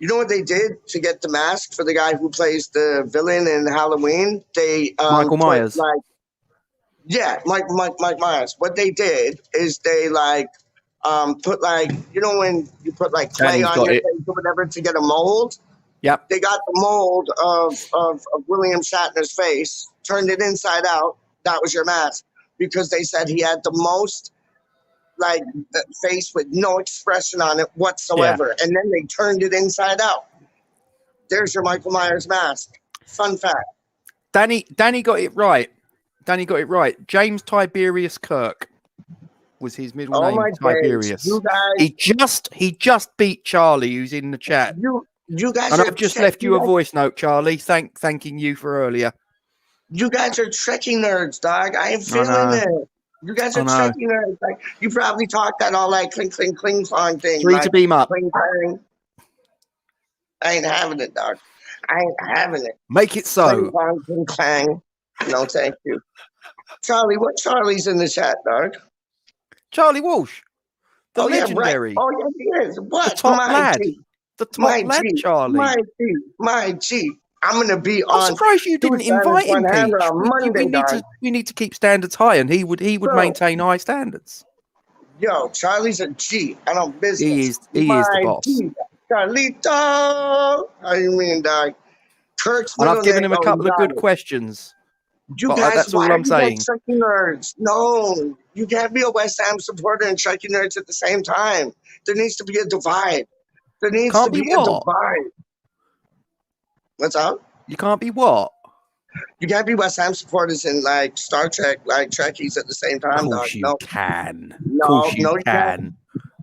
You know what they did to get the mask for the guy who plays the villain in Halloween? They Michael put Myers. like, yeah, Mike Myers. What they did is they like put like, you know when you put like clay Danny's on got your it. face or whatever to get a mold? Yep. They got the mold of William Shatner's face, turned it inside out. That was your mask because they said he had the most like the face with no expression on it whatsoever, and then they turned it inside out. There's your Michael Myers mask. Fun fact. Danny got it right. Danny got it right. James Tiberius Kirk was his middle Oh name. my Tiberius. days. You guys, He just beat Charlie, who's in the chat. you guys And are I've just left you a voice note, Charlie, thanking you for earlier. You guys are Trekkie nerds, dog. I am feeling it. You guys are Trekkie nerds. Like you probably talk that all like clink clink cling song thing. 3 like, to beam up. Cling, clang. I ain't having it, dog. I ain't having it. Make it so. Cling, clang, cling, clang. No, thank you. Charlie, what Charlie's in the chat, dog? Charlie Walsh. The oh, legendary. Yeah, right. Oh, yeah, he is. What? The top my lad. G. The top my lad, G. Charlie. My G. I'm going to be on. I'm surprised you didn't invite him, Peach. On Monday, we need to keep standards high, and he would maintain high standards. Yo, Charlie's a G. I don't business. He is the boss. G. Carlito. How you mean, dog? Kirk's and I've given him a couple of good questions. You guys, that's all I'm saying. Trekkie nerds. No, you can't be a West Ham supporter and Trekkie nerds at the same time. There needs to be a divide. There needs to be a divide. What's up? You can't be what? You can't be West Ham supporters and like Star Trek, like Trekkies at the same time. Of course you can. No, you can.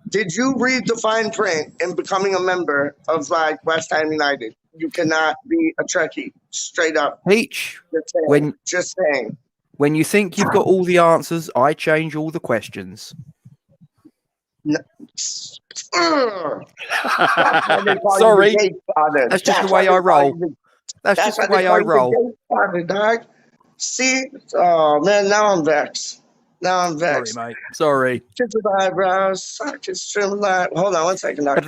Did you read the fine print in becoming a member of like West Ham United? You cannot be a Trekkie, straight up. Peach, just saying. When you think you've got all the answers, I change all the questions. No. Sorry, that's just the way I roll. That's just the way I roll. Dog. See? Oh man, now I'm vexed. Sorry, mate. Sorry. Just with eyebrows, suck his streamline. Hold on one second. Mind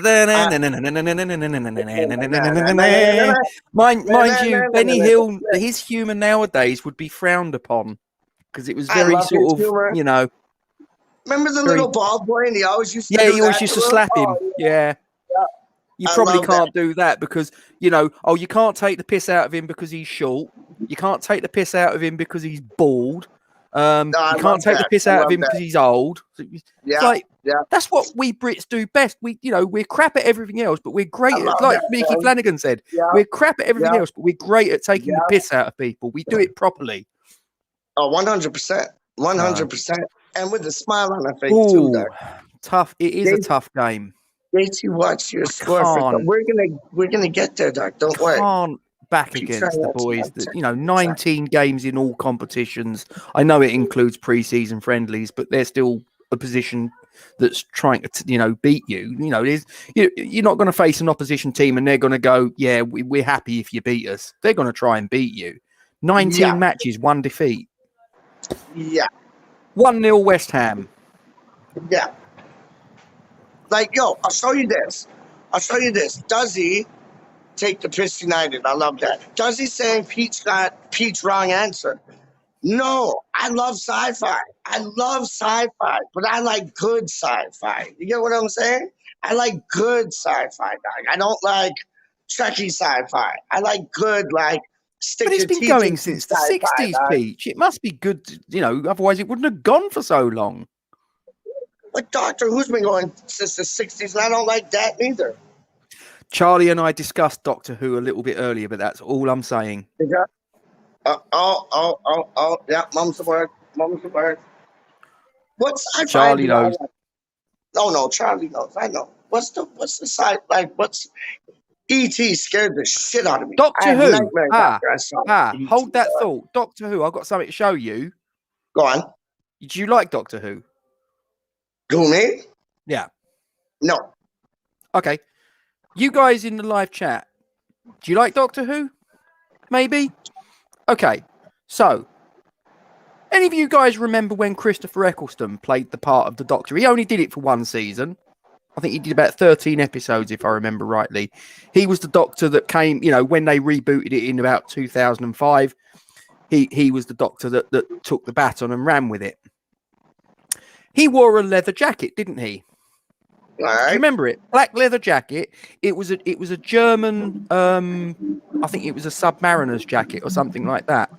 you, Benny Hill, his humour nowadays would be frowned upon because it was very sort of, humor. You know. Remember the little bald boy, and he always used to. Yeah, he always used to slap him. Yeah. You probably can't do that because, you know, you can't take the piss out of him because he's short. You can't take the piss out of him because he's bald. You can't take the piss out of him because he's old. That's what we Brits do best. We're crap at everything else, but we're great at, like Mickey Flanagan said, we're crap at everything else, but we're great at taking the piss out of people. We do it properly. Oh, 100%. 100%. And with a smile on our face, too, Doug. Tough. It is a tough game. JT, watch your score. We're gonna get there, Doc. Don't worry. Can't back against the boys. 19 games in all competitions. I know it includes pre-season friendlies, but they're still a position that's trying to, beat you. You're not going to face an opposition team and they're going to go, yeah, we're happy if you beat us. They're going to try and beat you. 19 matches, 1 defeat. Yeah. 1-0 West Ham. Yeah. Like, yo, I'll show you this. Does he take the piss United? I love that. Does he saying Pete's got Pete's wrong answer? No, I love sci-fi. But I like good sci-fi. You get what I'm saying? I like good sci-fi, dog. I don't like Trekkie sci-fi. I like good, like, stick But it's been going since the 60s, dog. Peach. It must be good, otherwise it wouldn't have gone for so long. But Doctor Who's been going since the 60s, and I don't like that either. Charlie and I discussed Doctor Who a little bit earlier, but that's all I'm saying. Yeah. Yeah, mum's the word. What's Charlie knows? Oh no, Charlie knows. I know. What's the side like? What's E.T. scared the shit out of me. Doctor Who. Hold that thought. Doctor Who. I've got something to show you. Go on. Do you like Doctor Who? Who, me? Yeah. No. Okay. You guys in the live chat, do you like Doctor Who? Maybe? Okay. So, any of you guys remember when Christopher Eccleston played the part of the Doctor? He only did it for 1 season. I think he did about 13 episodes, if I remember rightly. He was the Doctor that came, you know, when they rebooted it in about 2005. He was the Doctor that took the baton and ran with it. He wore a leather jacket, didn't he? All right. Do you remember it? Black leather jacket. It was a German. I think it was a Submariner's jacket or something like that.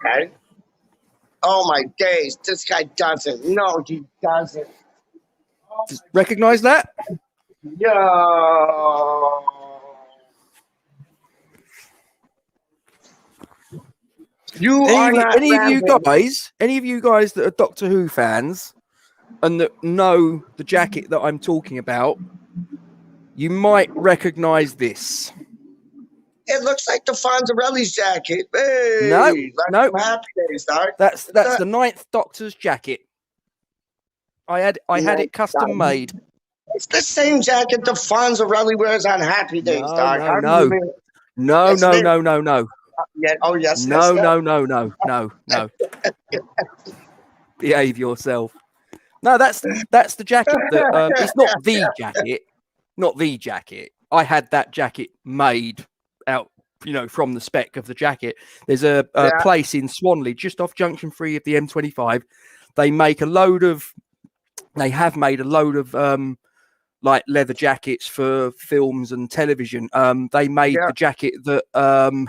Okay. Oh my days! This guy doesn't. No, he doesn't. Recognize that? Yo. Any of you guys that are Doctor Who fans and that know the jacket that I'm talking about, you might recognize this. It looks like the Fonzarelli's jacket. Hey, no. Happy Days, Doc. That's the 9th Doctor's jacket. I had it custom made. It's the same jacket the Fonzarelli wears on Happy Days, Doc. No. Yeah. Oh yes. No. Behave yourself. No, that's the jacket. It's not the jacket. I had that jacket made out, you know, from the spec of the jacket. There's a place in Swanley, just off Junction 3 of the M25. They have made a load of like leather jackets for films and television. They made the jacket that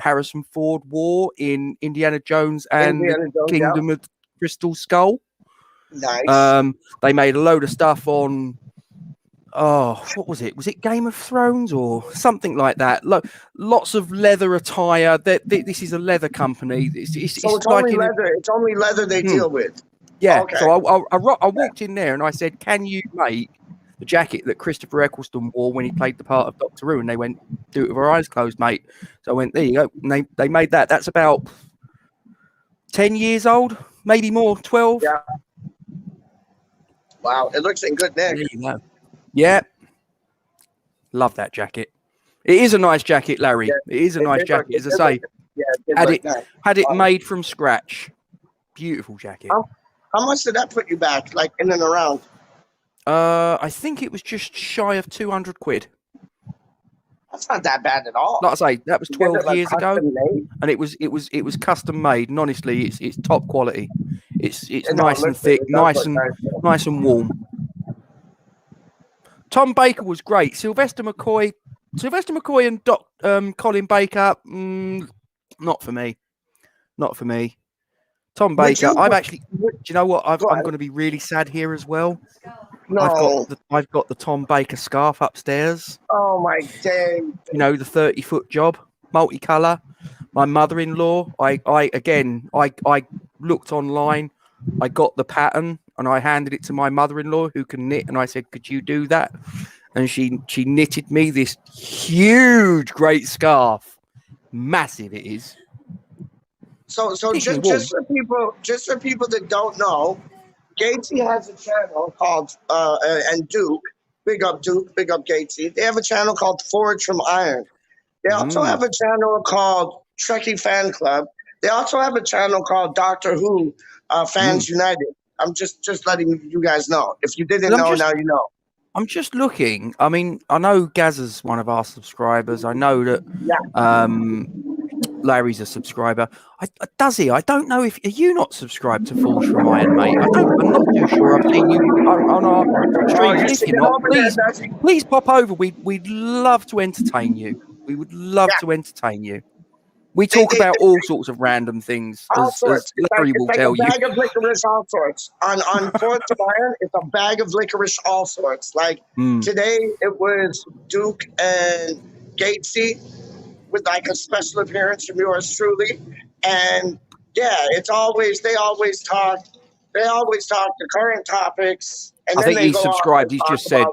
Harrison Ford wore in Indiana Jones and the Kingdom of Crystal Skull. Nice. They made a load of stuff on. Oh, what was it? Was it Game of Thrones or something like that? Lots of leather attire. This is a leather company. It's like only leather. It's only leather they deal with. Yeah. Okay. So I walked in there and I said, "Can you make the jacket that Christopher Eccleston wore when he played the part of Doctor Who?" And they went, "Do it with our eyes closed, mate." So I went, "There you go." And they made that. That's about 10 years old, maybe more, 12. Yeah. Wow, it looks in good nick. There you go. Yeah. Love that jacket. It is a nice jacket, Larry. Yeah, it is a nice jacket, as I say. Had it made from scratch. Beautiful jacket. How much did that put you back, like in and around? I think it was just shy of 200 quid. That's not that bad at all. Like I say, that was 12 years ago, and it was custom made. And honestly, it's top quality. It's nice and thick, nice and warm. Tom Baker was great. Sylvester McCoy and Colin Baker, not for me. Not for me. Tom Baker, do you know what? I'm going to be really sad here as well. No. I've got the Tom Baker scarf upstairs. Oh my day. You know, the 30-foot job, multicolour. My mother-in-law, I looked online, I got the pattern and I handed it to my mother-in-law who can knit, and I said, "Could you do that?" And she knitted me this huge, great scarf. Massive it is. So just for people that don't know, Gatesy has a channel called and Duke, big up Gatesy. They have a channel called Forged from Iron. They also have a channel called Trekkie Fan Club. They also have a channel called Doctor Who Fans United. I'm just letting you guys know. If you didn't know, now you know. I'm just looking. I mean, I know Gaz is one of our subscribers. I know that Larry's a subscriber. Does he? I don't know if... Are you not subscribed to Forged from Iron, mate? I'm not too sure. I've seen you on our streams. If you're not, please pop over. We'd love to entertain you. We would love to entertain you. We talk about all sorts of random things, as Larry will tell you. It's a bag of licorice, all sorts. On Forged from Iron, it's a bag of licorice, all sorts. Like today, it was Duke and Gatesy with like a special appearance from yours truly. And yeah, they always talk the current topics. And I think he's subscribed. He's just said.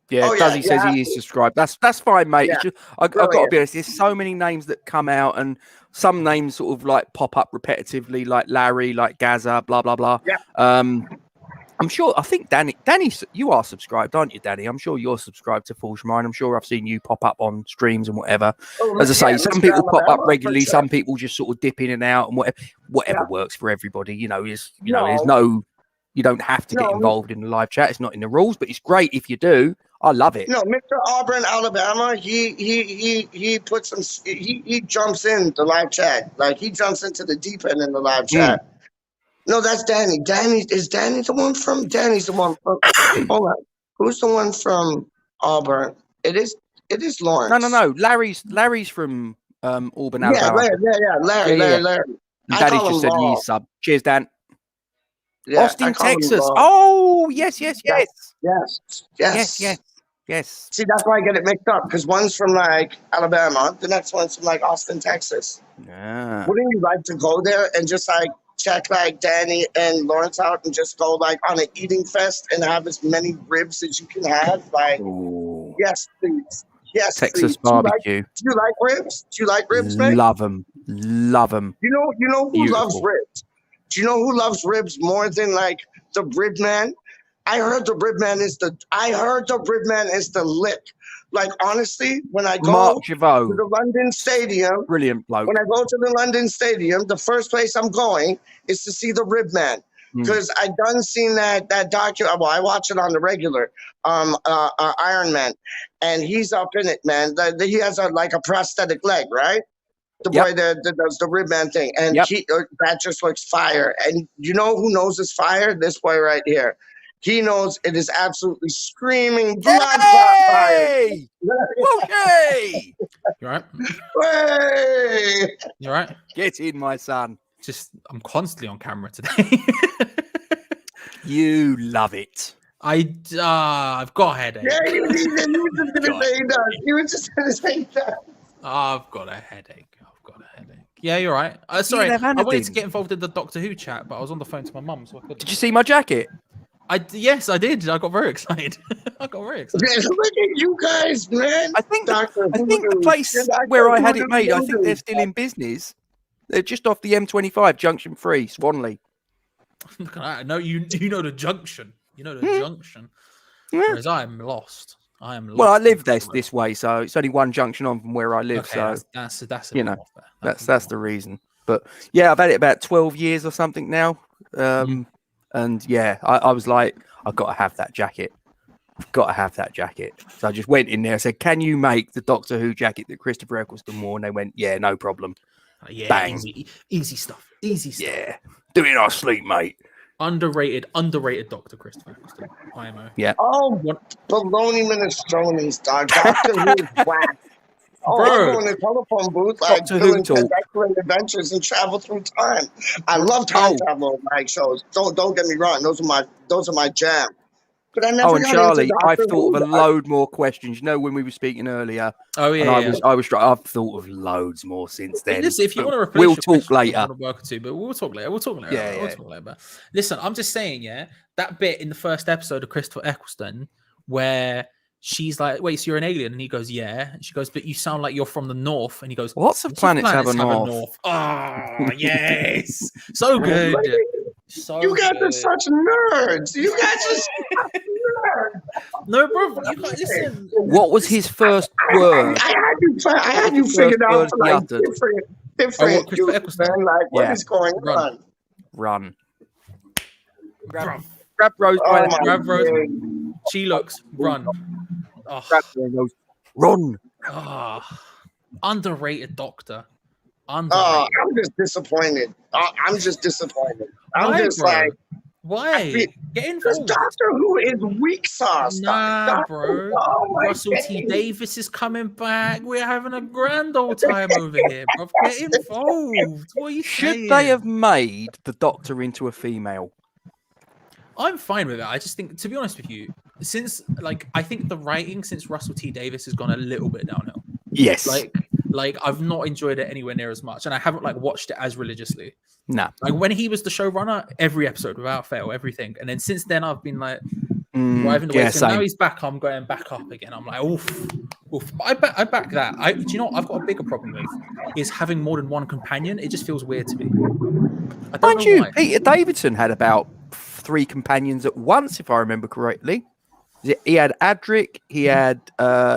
Yeah, he says he is subscribed. That's fine, mate. Yeah. It's just, I've got to be honest, there's so many names that come out, and some names sort of like pop up repetitively, like Larry, like Gaza, blah blah blah. Yeah. I'm sure. I think Danny, you are subscribed, aren't you, Danny? I'm sure you're subscribed to Forged from Iron. I'm sure I've seen you pop up on streams and whatever. As I say, some people pop up regularly. Some people just sort of dip in and out, and whatever works for everybody. You know, there's no You don't have to get No, involved in the live chat. It's not in the rules, but it's great if you do. I love it. no, Mr. Auburn, Alabama. He puts some. He jumps in the live chat. Like he jumps into the deep end in the live chat. No, that's Danny. Is Danny the one from? Danny's the one from. Hold on. Who's the one from Auburn? It is Lawrence. No. Larry's from Auburn, Yeah, Alabama. Larry. And Danny's just said he's sub. Cheers, Dan. Yeah, Austin, Texas. Oh, yes. Yes. See, that's why I get it mixed up, because one's from like Alabama, the next one's from like Austin, Texas. Yeah. Wouldn't you like to go there and just like check like Danny and Lawrence out and just go like on an eating fest and have as many ribs as you can have? Like, ooh. Yes, please. Yes, Texas please. barbecue. Do you like ribs? Do you like ribs, man? Love them. You know who Beautiful. loves ribs? Do you know who loves ribs more than like the rib man? I heard the rib man is the lick. Like honestly, when I go Mark to Javot. the London Stadium, Brilliant bloke. when I go to the London Stadium, the first place I'm going is to see the rib man. Because I done seen that document. Well, I watch it on the regular Iron Man, and he's up in it, man. He has a prosthetic leg, right? The boy that does the rib man thing, and that just looks fire. And you know who knows it's fire? This boy right here. He knows it is absolutely screaming blood fire. Okay. You right? Hey! You right? Get in, my son. I'm constantly on camera today. You love it. I've got a headache. Yeah, he was just gonna say he does. He was just gonna say he does. I've got a headache. Yeah, you're right. Sorry, I wanted to get involved in the Doctor Who chat, but I was on the phone to my mum, so I couldn't. Did you see my jacket? Yes, I did. I got very excited. Yeah, look at you guys, man. I think the place where I had it made, I think they're still in business. They're just off the M25, Junction 3, Swanley. Look at that. No, you know the junction. You know the junction. Whereas I am lost. Well, I live this way, so it's only one junction on from where I live. Okay, so that's you know, that's the reason. But yeah, I've had it about 12 years or something now. And yeah, I was like, I've got to have that jacket. So I just went in there and said, can you make the Doctor Who jacket that Christopher Eccleston wore? And they went, yeah, no problem. Yeah, bang. Easy stuff. Yeah, do it in our sleep, mate. Underrated Dr. Christopher Eccleston. IMO. Yeah. Oh, baloney minestrones, dog. Doctor Who is whack. Oh, I go in the telephone booth, like doing excellent adventures and travel through time. I love time travel like shows. Don't get me wrong; those are my jam. But I never. And Charlie, I've thought of a load more questions. You know, when we were speaking earlier. Oh yeah, I've thought of loads more since then. Listen, if you want to replace, we'll talk later. We'll talk later. We'll talk later. Listen, I'm just saying, yeah, that bit in the first episode of Christopher Eccleston where she's like, "Wait, so you're an alien?" And he goes, "Yeah." And she goes, "But you sound like you're from the north." And he goes, "Lots of planets have a north." Oh, yes, so good. You guys are such nerds. You guys are such nerds. No, bro, you can't listen. What was his first word? I had you figured out for like different groups, man. Like, what is going on? Run. Grab Rose by the grab Rose. She looks. Run. Oh. Grab her and goes, run. Oh. Underrated Doctor. I'm just disappointed. I'm just disappointed. Why? Get involved. Because Doctor Who is weak sauce. Nah, bro. Russell T Davies is coming back. We're having a grand old time over here, bro. Get involved. What are you saying? Should they have made the Doctor into a female? I'm fine with it. I just think, to be honest with you, I think the writing since Russell T Davies has gone a little bit downhill. Yes. Like I've not enjoyed it anywhere near as much, and I haven't watched it as religiously. No. Like when he was the showrunner, every episode without fail, everything. And then since then, I've been driving the way. So now he's back. I'm going back up again. I'm like, oof. I back that. Do you know what I've got a bigger problem with is having more than one companion. It just feels weird to me. I don't know why. Peter Davidson had about 3 companions at once, if I remember correctly. He had Adric, he had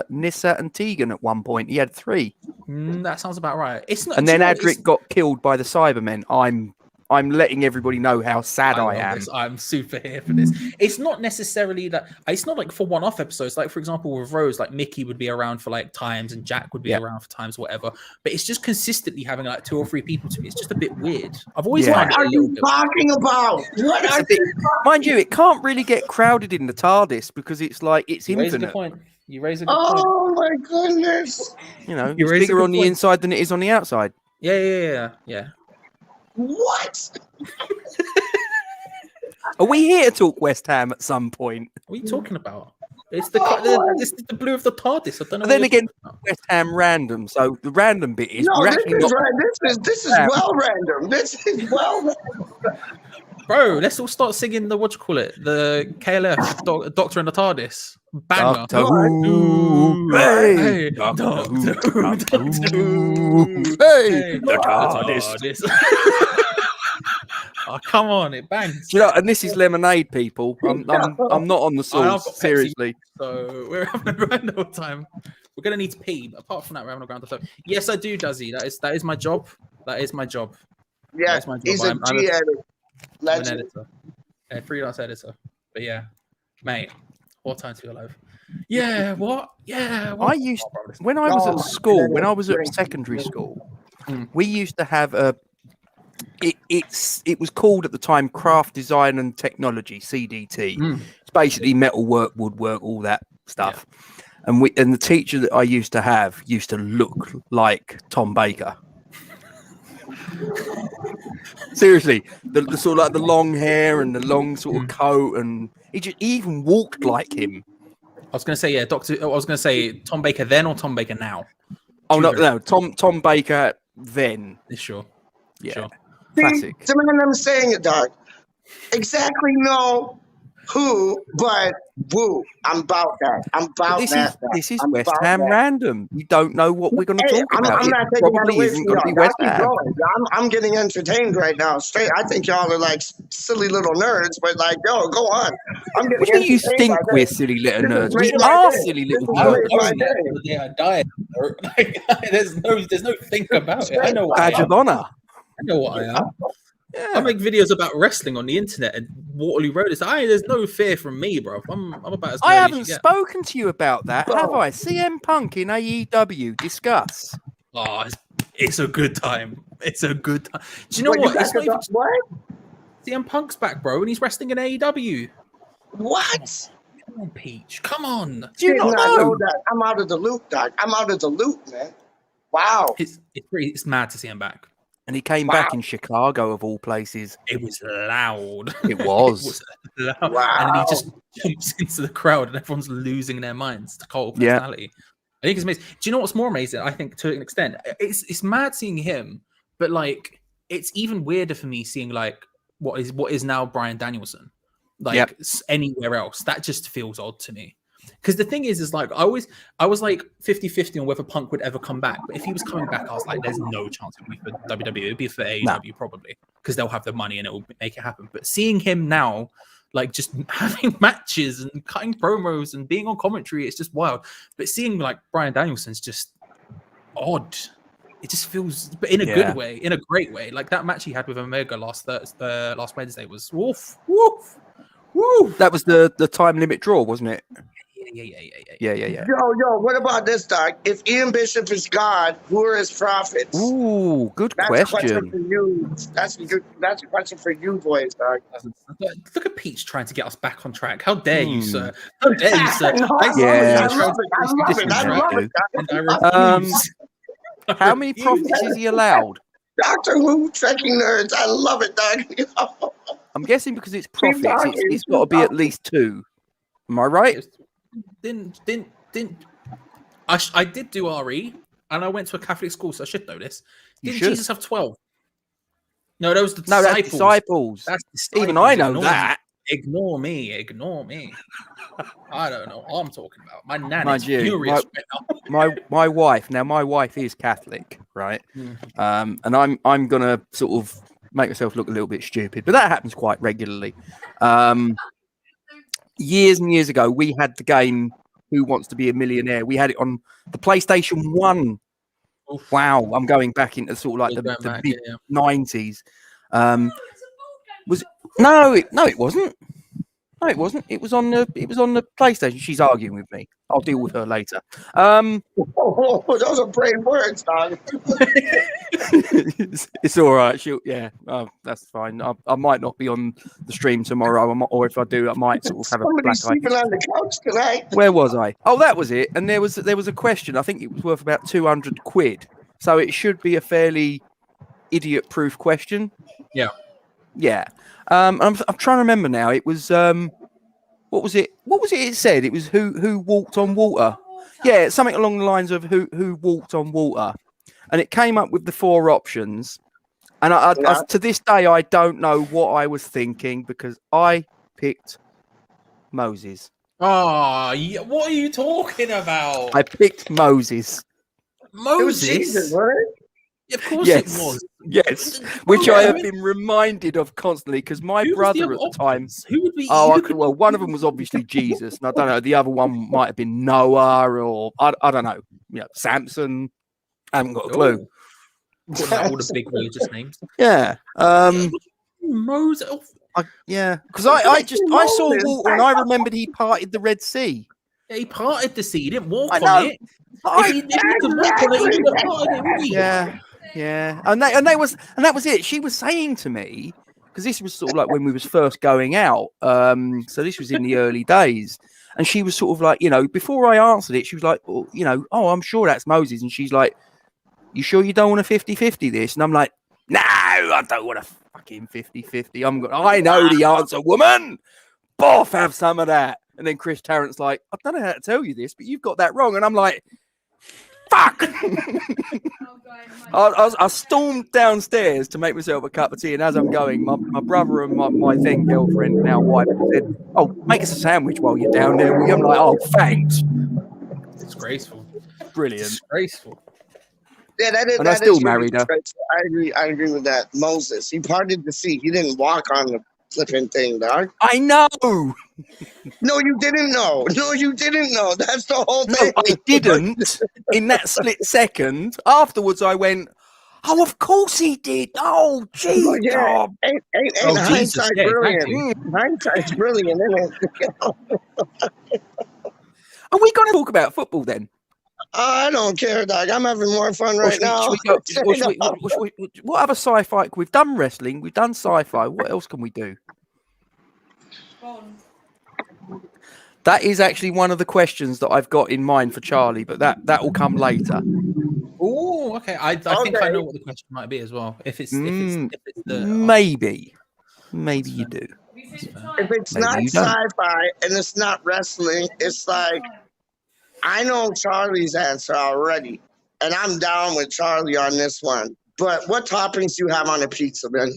Nyssa and Tegan at one point. He had 3. That sounds about right. It's not. And then Adric got killed by the Cybermen. I'm I'm letting everybody know how sad I am. I'm super here for this. It's not necessarily that. It's not like for one-off episodes. Like for example, with Rose, like Mickey would be around for like times, and Jack would be around for times, whatever. But it's just consistently having like 2 or 3 people to me. It's just a bit weird. I've always found it a little bit. What are you talking about? What are you? Mind you, it can't really get crowded in the TARDIS because it's like it's infinite. You raise a good point. Oh my goodness! You know, it's bigger on the inside than it is on the outside. Yeah. What? Are we here to talk West Ham at some point? What are you talking about? It's the this is the blue of the TARDIS. I don't know. But then again, West Ham random. So the random bit is this is well random. This is well random. Bro, let's all start singing the the KLF Doctor and the TARDIS banger. Doctor Who, hey, Doctor Who, hey, the TARDIS. Oh, come on, it bangs. You know, and this is lemonade, people. I'm not on the sauce, seriously. So we're having a grand old time. We're gonna need to pee, but apart from that, we're having a grand old time. Yes, I do, Duzzy. That is my job. That is my job. Yeah, he's a G editor. I'm an editor. A freelance editor. But yeah, mate, what time to be alive? Yeah, what? Yeah, what? I used when I was at school, when I was at secondary school, we used to have a. It was called at the time Craft Design and Technology, CDT. It's basically metalwork, woodwork, all that stuff. Yeah. And the teacher that I used to have used to look like Tom Baker. Seriously, the sort of like the long hair and the long sort of coat, and he even walked like him. I was going to say, I was going to say Tom Baker then or Tom Baker now. Oh no, Tom Baker then. Sure, yeah. Sure. Classic. I'm saying it, dog. Exactly no who, but woo. I'm about that. This is West Ham random. You don't know what we're going to talk about. I'm not taking that away from y'all. I'm getting entertained right now. Straight. I think y'all are like silly little nerds, but like, yo, go on. What do you think we're silly little nerds? We are silly little nerds. Yeah, diet. There's no think about it. I know what badge of honor. I know what I am. Yeah. I make videos about wrestling on the internet, and Waterloo Road is. There's no fear from me, bro. I'm about as. I haven't spoken to you about that, have I? CM Punk in AEW. Discuss. Oh, it's a good time. It's a good time. Do you know what? It's not even... What? CM Punk's back, bro, and he's wrestling in AEW. What? Come on, Peach. Come on. Do you not know that? I'm out of the loop, Doc. I'm out of the loop, man. Wow. It's mad to see him back. And he came back in Chicago, of all places. It was loud. It was. It was loud. Wow. And then he just jumps into the crowd, and everyone's losing their minds to Cole personality. I think it's amazing. Do you know what's more amazing? I think to an extent, it's mad seeing him, but like it's even weirder for me seeing like what is now Bryan Danielson, like anywhere else. That just feels odd to me. Because the thing is like I was like 50-50 on whether Punk would ever come back. But if he was coming back, I was like, there's no chance it would be for WWE. It would be for AEW probably, because they'll have the money and it will make it happen. But seeing him now, like just having matches and cutting promos and being on commentary, it's just wild. But seeing like Bryan Danielson's just odd. It just feels, but in a good way, in a great way. Like that match he had with Omega last Wednesday was woof. That was the time limit draw, wasn't it? Yeah. Yo, what about this, Doc? If Ian Bishop is God, who are his prophets? Ooh, good question. That's a question for you boys, Doc. Look at Peach trying to get us back on track. How dare you, sir? How dare you, sir? I love it. How many prophets is he allowed? Doctor Who trekking nerds. I love it, Doc. I'm guessing because it's prophets, it's got to be at least 2. Am I right? I did do RE, and I went to a Catholic school, so I should know this. Didn't Jesus have 12? No, those were the disciples. That's disciples. That's disciples. Even I know that. Ignore me. I don't know what I'm talking about. My nan is furious right now. my wife. Now, my wife is Catholic, right? And I'm gonna sort of make myself look a little bit stupid, but that happens quite regularly. Years and years ago, we had the game Who Wants to Be a Millionaire. We had it on the PlayStation 1. Oof. Wow, I'm going back into sort of like the mid 90s. Was it? No, it wasn't. No, it wasn't. It was on the PlayStation. She's arguing with me. I'll deal with her later. Those are brave words, dog. It's all right. That's fine. I might not be on the stream tomorrow, or if I do, I might sort of have a black eye. Sleeping on the couch tonight. Where was I? Oh, that was it. And there was a question. I think it was worth about 200 quid. So it should be a fairly idiot-proof question. Yeah. Yeah. I'm trying to remember now. It was what was it? What was it? It said it was who walked on water. Yeah, something along the lines of who walked on water, and it came up with the 4 options. And I to this day I don't know what I was thinking because I picked Moses. Oh, what are you talking about? I picked Moses. Moses. It was Jesus, right? Of course it was. Yes, which I have been reminded of constantly because my brother at the time. Who would be? Well, one of them was obviously Jesus, and I don't know. The other one might have been Noah, or I don't know. Samson. I haven't got a clue. All the big religious names. Yeah. Moses. Because I saw water and I remembered he parted the Red Sea. Yeah, he parted the sea. He didn't walk on it. If he could walk on it, he would have parted it, wouldn't he? Yeah. And that was it. She was saying to me, because this was sort of like when we was first going out. So this was in the early days. And she was sort of like, before I answered it, she was like, I'm sure that's Moses. And she's like, you sure you don't want a 50-50 this? And I'm like, no, I don't want a fucking 50-50. I know the answer, woman. Boff, have some of that. And then Chris Tarrant's like, I don't know how to tell you this, but you've got that wrong. And I'm like, fuck. I stormed downstairs to make myself a cup of tea. And as I'm going, my brother and my then girlfriend, now wife, said, oh, make us a sandwich while you're down there. I'm like, oh, thanks. Disgraceful. Brilliant. Disgraceful. Yeah, that is. And I still married her. I agree with that. Moses, he parted the sea. He didn't walk on the flipping thing, dog. I know. No, you didn't know. That's the whole thing. No, I didn't. In that split second. Afterwards, I went, oh, of course he did. Oh, gee. Oh, yeah. Ain't hindsight brilliant? Hindsight's brilliant, isn't it? Are we going to talk about football then? I don't care, dog. I'm having more fun right now. What other sci-fi? We've done wrestling. We've done sci-fi. What else can we do? That is actually one of the questions that I've got in mind for Charlie, but that will come later. Oh, okay. I think I know what the question might be as well. If it's the maybe you do. If it's not sci-fi and it's not wrestling, it's like I know Charlie's answer already, and I'm down with Charlie on this one. But what toppings do you have on a pizza, man?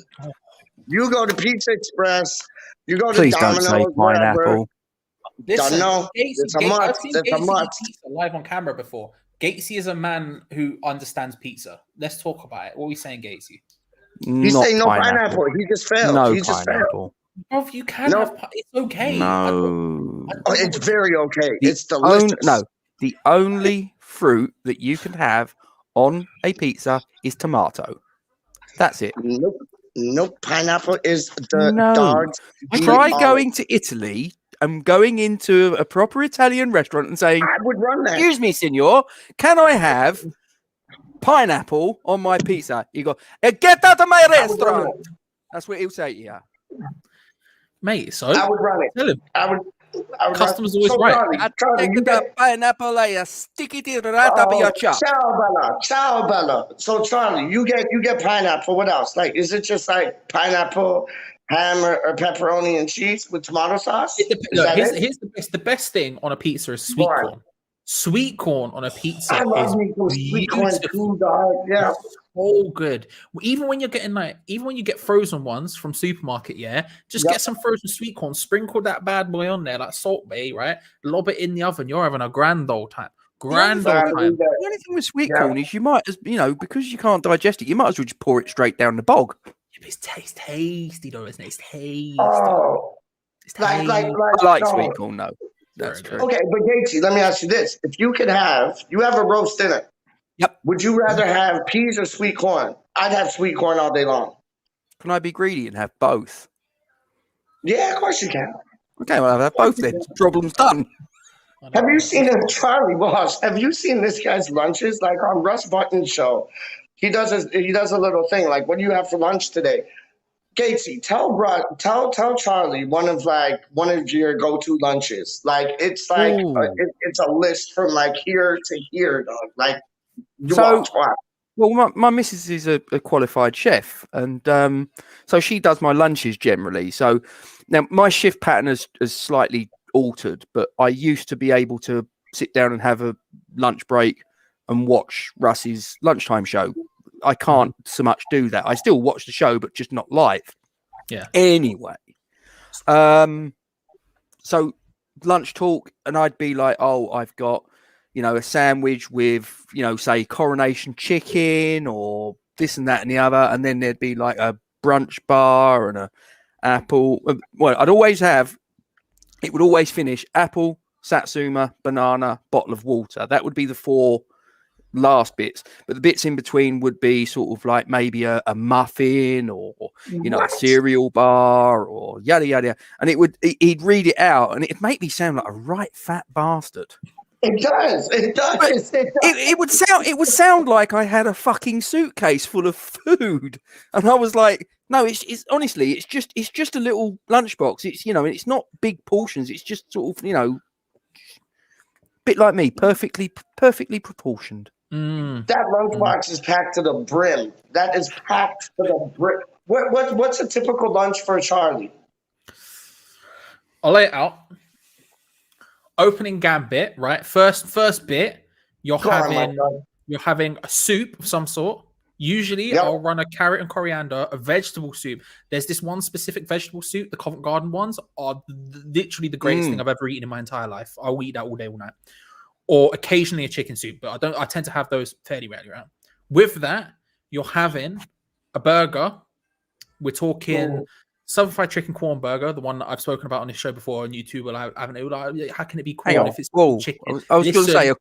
You go to Pizza Express. You go to Please Domino's. Don't say pineapple. Listen, it's a must. I've seen Gatesy eat pizza live on camera before. Gatesy is a man who understands pizza. Let's talk about it. What are we saying, Gatesy? He's saying no pineapple. He just failed. No he just pineapple. Bro, you can have it's okay. No. It's very okay. It's delicious. The only fruit that you can have on a pizza is tomato. That's it. Nope. Pineapple is the dog's. Try going to Italy and going into a proper Italian restaurant and saying, I would run that. Excuse me, signor, can I have pineapple on my pizza? You go, get out of my restaurant. That's what he'll say to you. Mate, so I would run it. Tell him. I would Customers always right. I take the pineapple, I stick it right up your chop. Ciao, Bella. So Charlie, you get pineapple. What else? Like, is it just like pineapple, ham, or pepperoni and cheese with tomato sauce? Here's the best thing on a pizza is sweet corn. Sweet corn on a pizza is sweet corn too, dog. Yeah. So good. Even when you get frozen ones from supermarket, just get some frozen sweet corn, sprinkle that bad boy on there like Salt Bae, right? Lob it in the oven. You're having a grand old time. The only thing with sweet corn is you might, because you can't digest it, you might as well just pour it straight down the bog. It's tasty though, isn't it? It's tasty. Oh, it's tasty. I like sweet corn, no. That's true. Okay, but Gatesy, let me ask you this. If you have a roast dinner. Yep. Would you rather have peas or sweet corn? I'd have sweet corn all day long. Can I be greedy and have both? Yeah, of course you can. Okay, well, I'll have both then. Problem's done. Have you seen Charlie Boss? Have you seen this guy's lunches? Like on Russ Button's show, he does a little thing like, "What do you have for lunch today?" Gatesy, tell Charlie one of your go-to lunches. Like it's like it's a list from like here to here, dog. Like you watch. Well, my missus is a qualified chef, and so she does my lunches generally. So now my shift pattern has slightly altered, but I used to be able to sit down and have a lunch break and watch Russ's lunchtime show. I can't so much do that. I still watch the show, but just not live. Yeah. Anyway, so lunch talk, and I'd be like, "Oh, I've got, a sandwich with, say coronation chicken or this and that and the other," and then there'd be like a brunch bar and a apple. Well, it would always finish apple, satsuma, banana, bottle of water. That would be the 4 last bits, but the bits in between would be sort of like maybe a muffin or a cereal bar or yada yada. And he'd read it out, and it'd make me sound like a right fat bastard. It does. It would sound like I had a fucking suitcase full of food, and I was like, no, it's honestly, it's just a little lunchbox. It's it's not big portions. It's just sort of bit like me, perfectly proportioned. That lunchbox is packed to the brim. That is packed to the brim. What's a typical lunch for Charlie? I'll lay it out. Opening gambit, right? First bit, you're having a soup of some sort. Usually, I'll run a carrot and coriander, a vegetable soup. There's this one specific vegetable soup. The Covent Garden ones are literally the greatest thing I've ever eaten in my entire life. I'll eat that all day, all night. Or occasionally a chicken soup, but I tend to have those fairly rarely around. With that, you're having a burger. We're talking Southern Fried Chicken Corn Burger, the one that I've spoken about on this show before on YouTube. How can it be corn if it's chicken? I was going to say,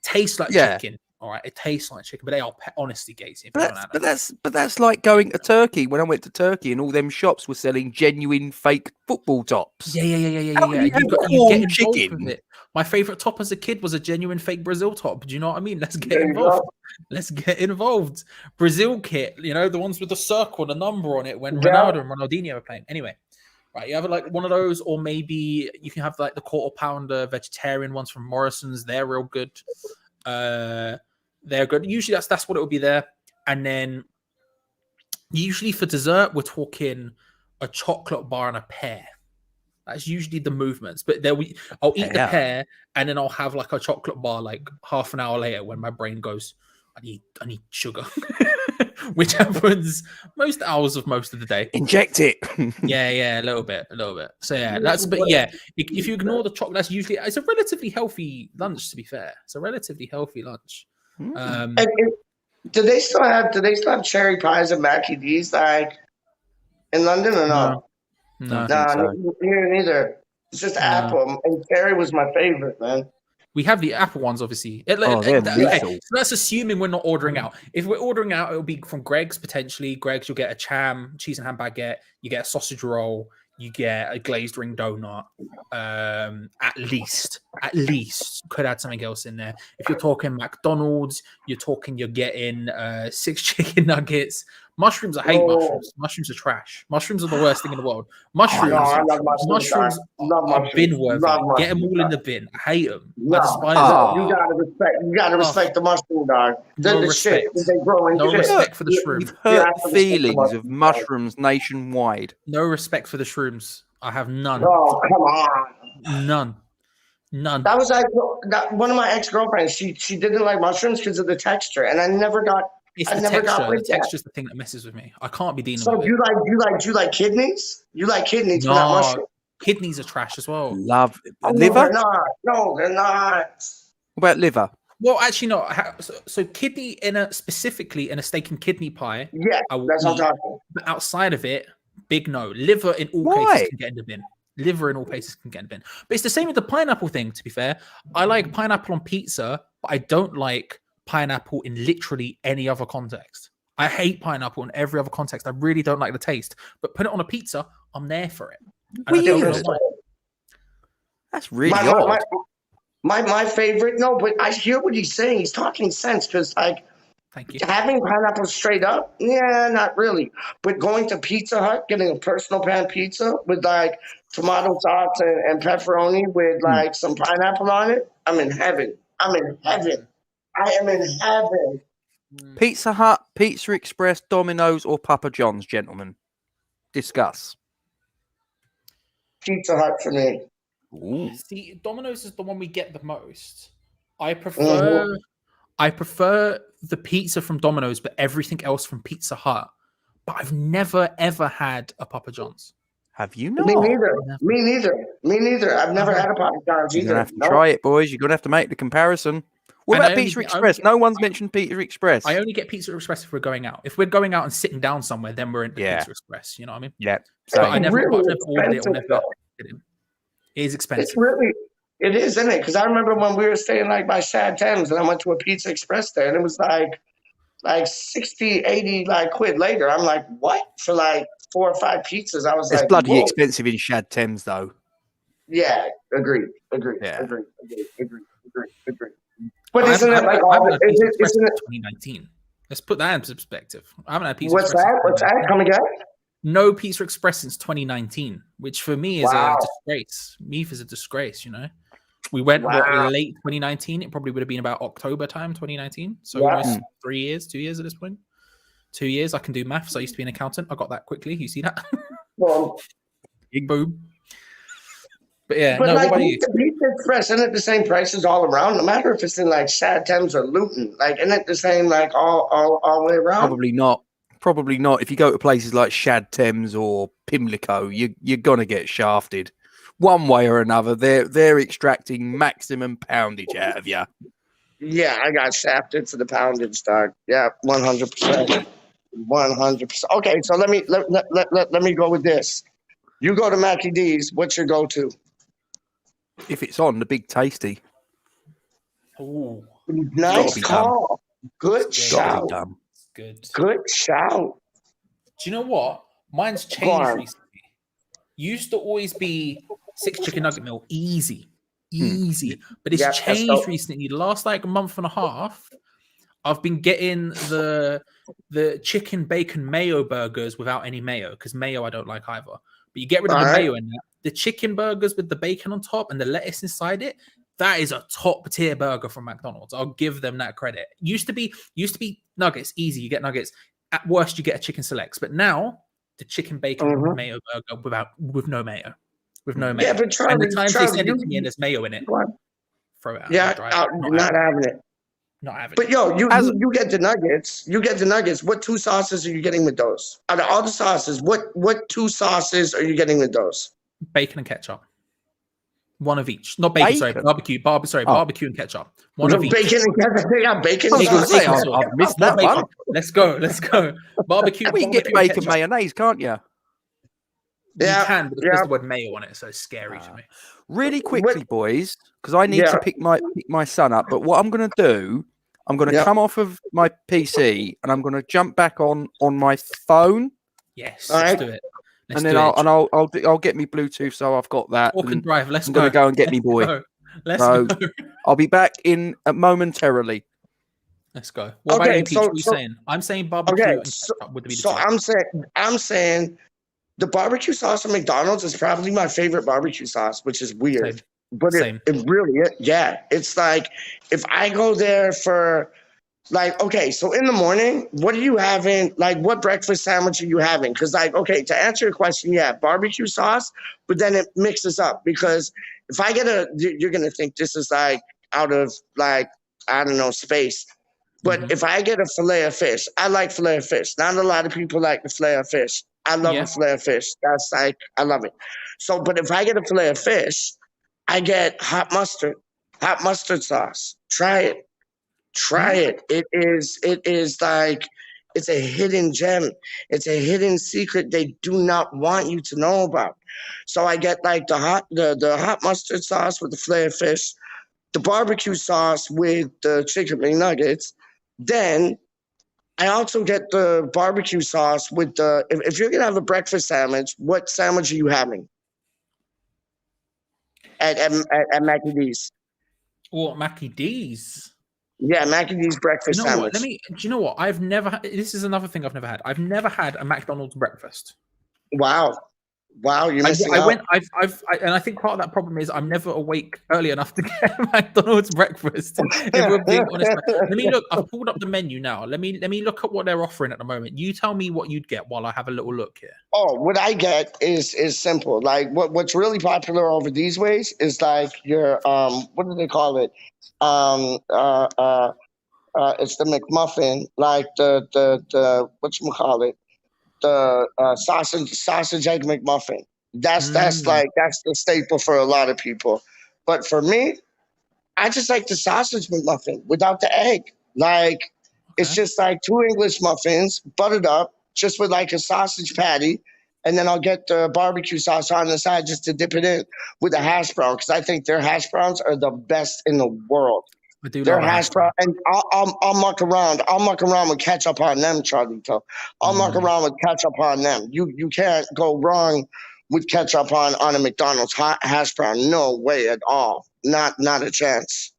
tastes like chicken. All right, it tastes like chicken, but they are honestly gates. But that's like going to Turkey. When I went to Turkey, and all them shops were selling genuine fake football tops. Yeah. You get chicken. With it. My favorite top as a kid was a genuine fake Brazil top. Do you know what I mean? Let's get involved. Brazil kit, the ones with the circle, the number on it when Ronaldo and Ronaldinho were playing. Anyway, right, you have like one of those, or maybe you can have like the quarter pounder vegetarian ones from Morrison's. They're real good. They're good. Usually that's what it would be there. And then usually for dessert, we're talking a chocolate bar and a pear. That's usually the movements. But I'll eat the pear, and then I'll have like a chocolate bar like half an hour later when my brain goes, I need sugar. Which happens most hours of most of the day. Inject it. Yeah, a little bit. So if you ignore the chocolate, it's a relatively healthy lunch, to be fair. It's a relatively healthy lunch. Do they still have cherry pies and Mackie D's like in London or no? No, here neither. It's just apple, and cherry was my favorite, man. We have the apple ones, obviously. So that's assuming we're not ordering out. If we're ordering out, it'll be from Greg's, potentially. Greg's, you'll get a cheese and ham baguette. You get a sausage roll. You get a glazed ring donut. At least. Could add something else in there. If you're talking McDonald's, you're getting 6 chicken nuggets. Mushrooms, I hate mushrooms. Mushrooms are trash. Mushrooms are the worst thing in the world. Mushrooms are bin worthy. Get them all in the bin. I hate them. I despise them. You gotta respect the mushroom, dog. No respect. No respect for the shroom. You've hurt feelings of mushrooms nationwide. No respect for the shrooms. I have none. Oh, come on. None. That was like one of my ex-girlfriends. She didn't like mushrooms because of the texture, and I never got. It's the texture. The texture's the thing that messes with me. I can't be dealing with it. So you like kidneys? You like kidneys, but not mushrooms? Kidneys are trash as well. Love liver? No, they're not. What about liver? Well, actually, no. So kidney specifically in a steak and kidney pie. Yeah, that's what I'm talking. But outside of it, big no. Liver in all cases can get in the bin. But it's the same with the pineapple thing, to be fair. I like pineapple on pizza, but I don't like pineapple in literally any other context. I hate pineapple in every other context. I really don't like the taste. But put it on a pizza, I'm there for it. And I don't know why. That's really odd. My favorite, no, but I hear what he's saying. He's talking sense because, like, thank you. Having pineapple straight up, yeah, not really. But going to Pizza Hut, getting a personal pan pizza with like tomato sauce and pepperoni with like some pineapple on it, I'm in heaven. I'm in heaven. I am in heaven. Pizza Hut, Pizza Express, Domino's, or Papa John's, gentlemen? Discuss. Pizza Hut for me. Ooh. See, Domino's is the one we get the most. I prefer the pizza from Domino's, but everything else from Pizza Hut. But I've never ever had a Papa John's. Have you not? Me neither. I've never had a Papa John's either. You're gonna have to try it, boys. You're gonna have to make the comparison. What about Pizza Express? No one's mentioned Pizza Express. I only get Pizza Express if we're going out. If we're going out and sitting down somewhere, then we're in Pizza Express. You know what I mean? Yeah. So I never ordered it or never. It is expensive. It is, isn't it? Because I remember when we were staying like by Shad Thames and I went to a Pizza Express there and it was like 60, 80 like quid later. I'm like, what? For like 4 or 5 pizzas. I was it's like, bloody whoa. expensive in Shad Thames though. Yeah, agreed. Yeah. Agreed. But isn't it like isn't it 2019? Let's put that into perspective. I haven't had Pizza What's Express. What's that? Come again? No Pizza Express since 2019, which for me is a disgrace. Meath is a disgrace, you know. We went late 2019. It probably would have been about October time, 2019. So almost 3 years, 2 years at this point. 2 years. I can do maths. I used to be an accountant. I got that quickly. You see that? Well, boom. But yeah, but no, like what about you? Pizza Express, isn't it the same prices all around? No matter if it's in like Shad Thames or Luton, like isn't it the same like all the way around? Probably not. If you go to places like Shad Thames or Pimlico, you're gonna get shafted. One way or another, they're extracting maximum poundage out of you. Yeah, I got shafted for the poundage, dog. Yeah, 100%. 100%. Okay, so let me go with this. You go to Mackie D's. What's your go-to? If it's on, the Big Tasty. Ooh, nice call. Good shout. Good shout. Do you know what? Mine's changed recently. Used to always be 6 chicken nugget meal, easy. But it's changed recently. The last like month and a half, I've been getting the chicken bacon mayo burgers without any mayo because mayo I don't like either. But you get rid of the mayo in that. The chicken burgers with the bacon on top and the lettuce inside it. That is a top tier burger from McDonald's. I'll give them that credit. Used to be nuggets, easy. You get nuggets. At worst, you get a chicken selects. But now the chicken bacon mayo burger with no mayo. With no mayo. Yeah, but Charlie, and the times they send it to me and there's mayo in it. Throw it out. Yeah, not having it. Not having it. But yo, you get the nuggets. You get the nuggets. What 2 sauces are you getting with those? Out of all the sauces, what 2 sauces are you getting with those? Bacon and ketchup. One of each. Not bacon, sorry. Barbecue and ketchup. One of each. Bacon and ketchup. They got bacon. I've missed that one. Let's go. Barbecue. You can get bacon mayonnaise, can't you? Yeah, you can, but there's the word mayo on it, so it's scary to me. Really quickly, boys, because I need to pick my son up. But what I'm going to do, I'm going to come off of my PC and I'm going to jump back on my phone. Yes, let's do it. I'll get me Bluetooth, so I've got that. Walk and drive. I'm going to go and get me boy. Let's go. I'll be back in momentarily. Let's go. What about you, Peach? What are you saying? I'm saying barbecue. Okay, I'm saying the barbecue sauce from McDonald's is probably my favorite barbecue sauce, which is weird. Same. But it really is. Yeah. It's like if I go there for like, okay, so in the morning, what are you having? Like, what breakfast sandwich are you having? Because, like, okay, to answer your question, yeah, barbecue sauce, but then it mixes up because if I get you're going to think this is like out of like, I don't know, space. But if I get a fillet of fish, I like fillet of fish. Not a lot of people like the fillet of fish. I love a fillet of fish. That's like, I love it. So, but if I get a fillet of fish, I get hot mustard sauce. Try it. It is like, it's a hidden gem. It's a hidden secret they do not want you to know about. So I get like the hot mustard sauce with the fillet of fish, the barbecue sauce with the chicken McNuggets. Then I also get the barbecue sauce with the. If you're gonna have a breakfast sandwich, what sandwich are you having at Mackie D's? Or Mackie D's. Yeah, Mackie D's breakfast You know sandwich. what? Do you know what? I've never. This is another thing I've never had. I've never had a McDonald's breakfast. Wow. Wow, you're missing out. And I think part of that problem is I'm never awake early enough to get McDonald's breakfast. If we're being honest, let me look. I've pulled up the menu now. Let me look at what they're offering at the moment. You tell me what you'd get while I have a little look here. Oh, what I get is simple. Like what's really popular over these ways is like your what do they call it? It's the McMuffin, like the whatchamacallit, the sausage egg McMuffin. That's the staple for a lot of people. But for me, I just like the sausage McMuffin without the egg. Like it's just like 2 English muffins, buttered up, just with like a sausage patty, and then I'll get the barbecue sauce on the side just to dip it in with a hash brown, because I think their hash browns are the best in the world. I do their love hash brown, and I'll muck around. I'll muck around with ketchup on them, Charlito. I'll muck around with ketchup on them. You can't go wrong with ketchup on a McDonald's hash brown. No way at all. Not a chance.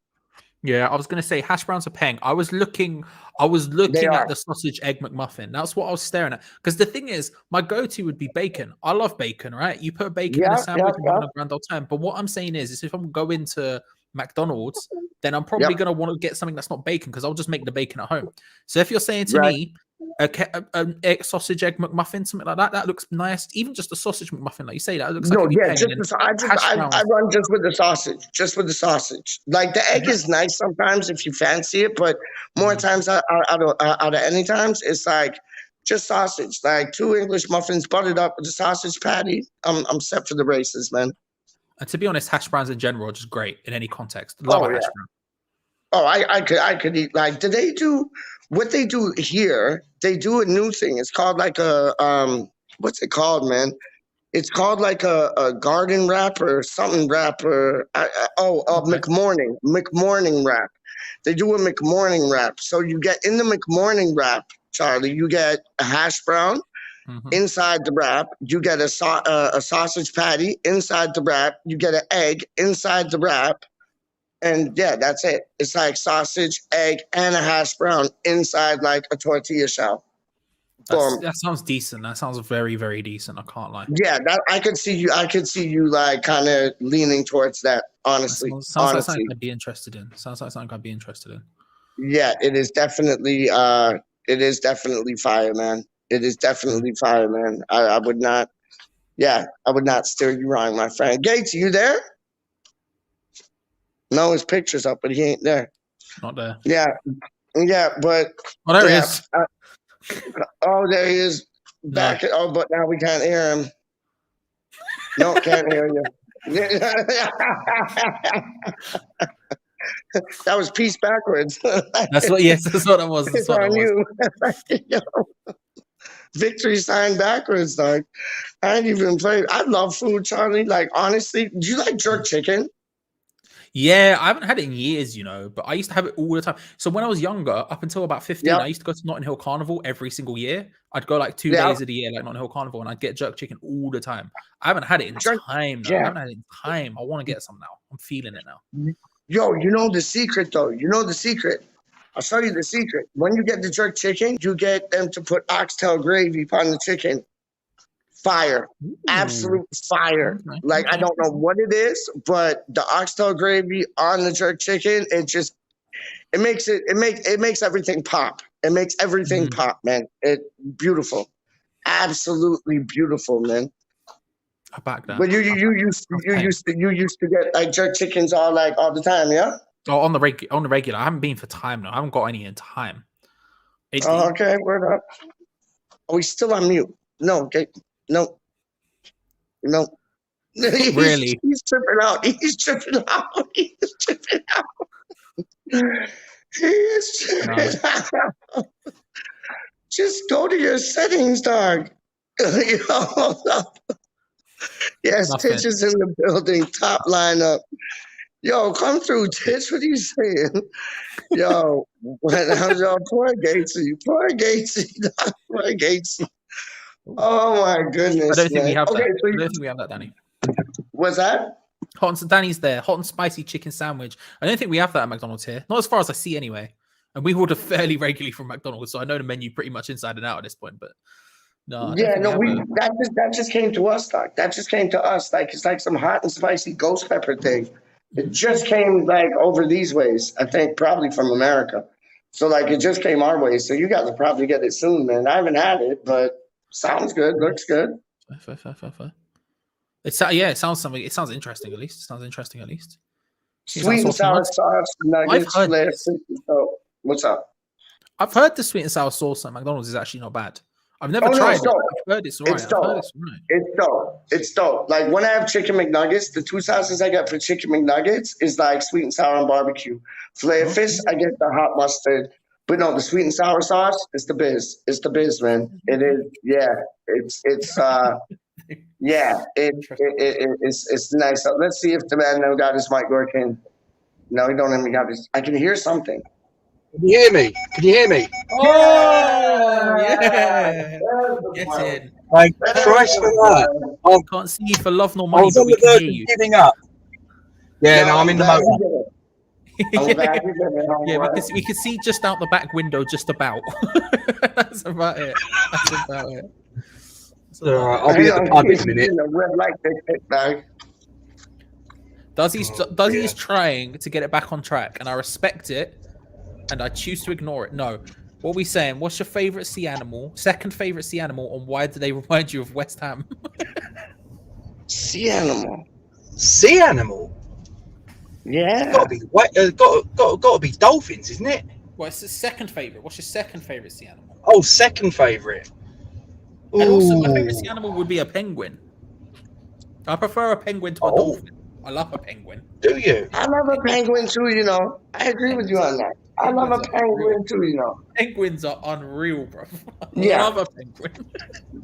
Yeah, I was gonna say hash browns are paying. I was looking at the sausage egg McMuffin. That's what I was staring at. Because the thing is, my go-to would be bacon. I love bacon, right? You put bacon in a sandwich and having a grand old time. But what I'm saying is if I'm going to McDonald's, then I'm probably gonna want to get something that's not bacon, because I'll just make the bacon at home. So if you're saying to me a sausage egg McMuffin, something like that looks nice. Even just a sausage McMuffin, like you say, that looks like I run just with the sausage. Like the egg is nice sometimes if you fancy it, but more times out of any times, it's like just sausage. Like 2 English muffins buttered up with a sausage patty. I'm set for the races, man. And to be honest, hash browns in general are just great in any context. Love a hash brown. Oh, I could eat. Like, do they do what they do here? They do a new thing. It's called like a what's it called, man? It's called like a garden wrap or something wrap or McMorning wrap. They do a McMorning wrap. So you get in the McMorning wrap, Charlie. You get a hash brown. Inside the wrap, you get a sausage patty. Inside the wrap, you get an egg. Inside the wrap, and yeah, that's it. It's like sausage, egg, and a hash brown inside like a tortilla shell. That sounds decent. That sounds very, very decent. I can't lie. Yeah, I could see you like kind of leaning towards that. Honestly, sounds like something I'd be interested in. Yeah, it is definitely fire, man. It is definitely fire, man. I would not steer you wrong, my friend. Gates, you there? No, his picture's up, but he ain't there. Not there. Yeah, but there he is. There he is. Back. No. But now we can't hear him. No, can't hear you. That was peace backwards. That's what that was. That's what it was. Victory sign backwards, dog. I ain't even played. I love food, Charlie. Like, honestly, do you like jerk chicken? Yeah, I haven't had it in years, but I used to have it all the time. So when I was younger, up until about 15, I used to go to Notting Hill Carnival every single year. I'd go like 2 days of the year, like Notting Hill Carnival, and I'd get jerk chicken all the time. I haven't had it in time, though. I haven't had it in time. I want to get some now. I'm feeling it now. Yo, you know the secret, though. You know the secret. I'll tell you the secret. When you get the jerk chicken, you get them to put oxtail gravy upon the chicken. Fire. Absolute fire. Like, I don't know what it is, but the oxtail gravy on the jerk chicken, it makes everything pop. It makes everything pop, man. Beautiful. Absolutely beautiful, man. I back that. But you used to get like jerk chickens all the time, yeah? Oh, on the regular. I haven't been for time now. I haven't got any in time. Okay, word up. Oh, he's still on mute. No, okay. No. Really? He's tripping out. He is tripping out. Just go to your settings, dog. Yes, Titch is in the building. Top lineup. Yo, come through, Titch. What are you saying? Yo, yo, poor Gatesy. Poor Gatesy. Poor Gatesy. Oh my goodness. I don't think we have that. So I don't think we have that, Danny. What's that? Danny's there. Hot and spicy chicken sandwich. I don't think we have that at McDonald's here. Not as far as I see, anyway. And we order fairly regularly from McDonald's, so I know the menu pretty much inside and out at this point. But no, that just came to us, Doc. That just came to us. Like it's like some hot and spicy ghost pepper thing. It just came like over these ways. I think probably from America. So like it just came our way. So you guys will probably get it soon, man. I haven't had it, but sounds good. Looks good. Fair. It sounds interesting at least. Sweet and sour sauce, nuggets, what's up? I've heard the sweet and sour sauce at McDonald's is actually not bad. I've never tried it. I've heard it's alright. It's dope. Like when I have chicken McNuggets, the two sauces I get for chicken McNuggets is like sweet and sour and barbecue. Filet of fish, I get the hot mustard. But no, the sweet and sour sauce is the biz. It's the biz, man. It is. Yeah. It's nice. So let's see if the man now got his mic working. No, he don't even got his. I can hear something. Can you hear me? Oh, yeah. Get in. Like, Christ for that. I can't see you for love nor money, but we can hear you. Giving up. Yeah, no, I'm in the motor. We can see just out the back window, just about. That's about it. I'll be at the pub in a minute. Duzzy's trying to get it back on track, and I respect it, and I choose to ignore it. No. What are we saying? What's your favourite sea animal? Second favourite sea animal, and why do they remind you of West Ham? Sea animal. Sea animal? Yeah. Got to be dolphins, isn't it? Well, it's the second favourite. What's your second favourite sea animal? Oh, second favourite. And also, my favourite sea animal would be a penguin. I prefer a penguin to a dolphin. I love a penguin. Do you? I love a penguin too, you know. I agree with you on that. I love a penguin too, you know. Penguins are unreal, bro. I love a penguin.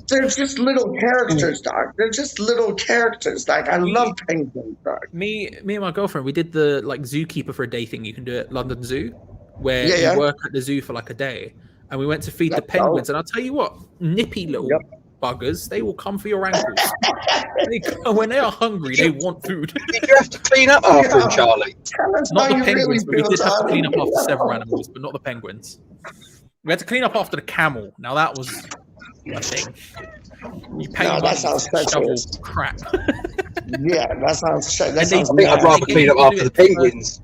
They're just little characters, dog. They're just little characters. Like I love penguins, dog. Me and my girlfriend, we did the like zookeeper for a day thing you can do at London Zoo, where you work at the zoo for like a day. And we went to feed the penguins, and I'll tell you what, nippy little buggers, they will come for your ankles. When they are hungry, they want food. Did you have to clean up after them, Charlie? Not the penguins, but we did have to clean up after several animals, but not the penguins. We had to clean up after the camel. Now that was a thing. You pay money to shovel crap. Yeah, that sounds. I think I'd rather clean up after the penguins.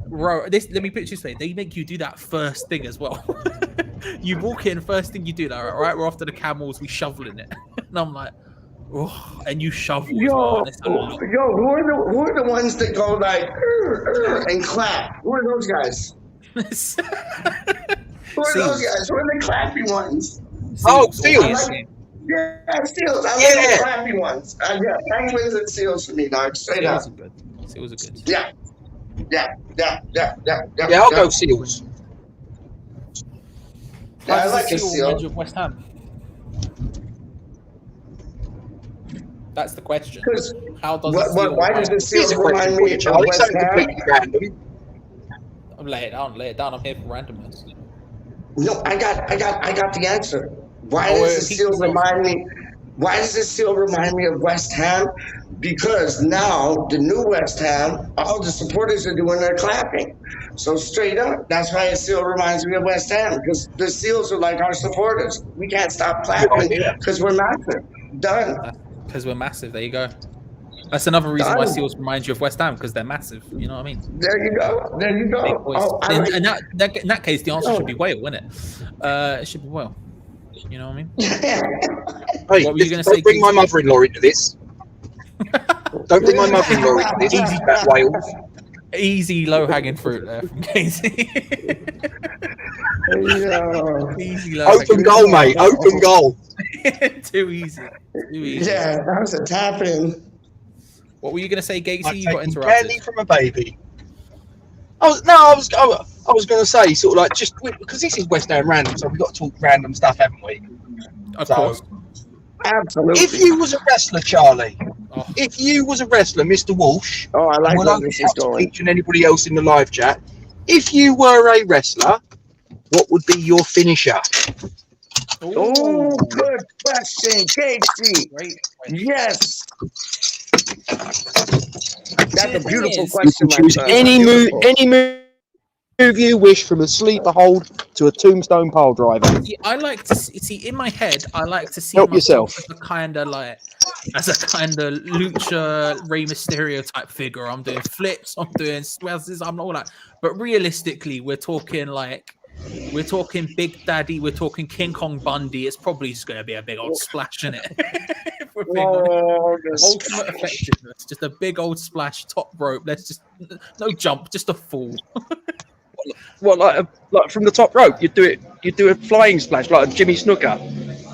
Bro, let me put it this way. They make you do that first thing as well. You walk in, first thing you do, like, all right, we're after the camels, we shoveling it. And I'm like, oh, and you shovel. Who are the ones that go like and clap? Who are those guys? Who are those guys? Who are the clappy ones? Seals. Yeah, seals. I love the clappy ones. Penguins and seals for me, dog. Straight up. Seals are good. Yeah, I'll go seals. Yeah, I like a seal. Of West Ham. That's the question. How does why does the seal remind me of West Ham? I'm lay it down. I'm here for randomness. No, I got the answer. Why does the seal remind me? Why does this seal remind me of West Ham? Because now the new West Ham, all the supporters are doing their clapping. So straight up, that's why a seal reminds me of West Ham, because the seals are like our supporters. We can't stop clapping because we're massive. Done. Because we're massive. There you go. That's another reason why seals remind you of West Ham, because they're massive. You know what I mean? There you go. In that case, the answer should be whale, wouldn't it? It should be whale. You know what I mean? Hey, what were you going to say? Don't bring my mother-in-law into this. Don't bring my mother-in-law into this. Easy Wales. Easy low-hanging fruit there from Casey. Easy open goal, mate. Open goal. Too easy. Yeah, that was a tap-in. What were you going to say, Gatesy? You got interrupted. Barely from a baby. I was going to say, sort of like, just because this is West Ham Random, so we've got to talk random stuff, haven't we? Of course. Absolutely. If you was a wrestler, Charlie, If you was a wrestler, Mr. Walsh, Oh, I like and where we'll this open is up to going. Peach and anybody else in the live chat. If you were a wrestler, what would be your finisher? Oh, good question, Casey. Great. Yes. That's a The thing is, beautiful You question, can my choose son. any move you wish, from a sleeper hold to a tombstone pile driver. I like to see in my head. I like to see Help myself yourself. as a kind of lucha Rey Mysterio type figure. I'm doing flips, I'm doing swazzes, I'm all that. But realistically, we're talking Big Daddy, we're talking King Kong Bundy. It's probably just going to be a big old splash in it. If we're being honest. Ultimate effectiveness, just a big old splash, top rope. Let's just no jump, just a fall. What, like from the top rope? You do a flying splash like a Jimmy Snooker.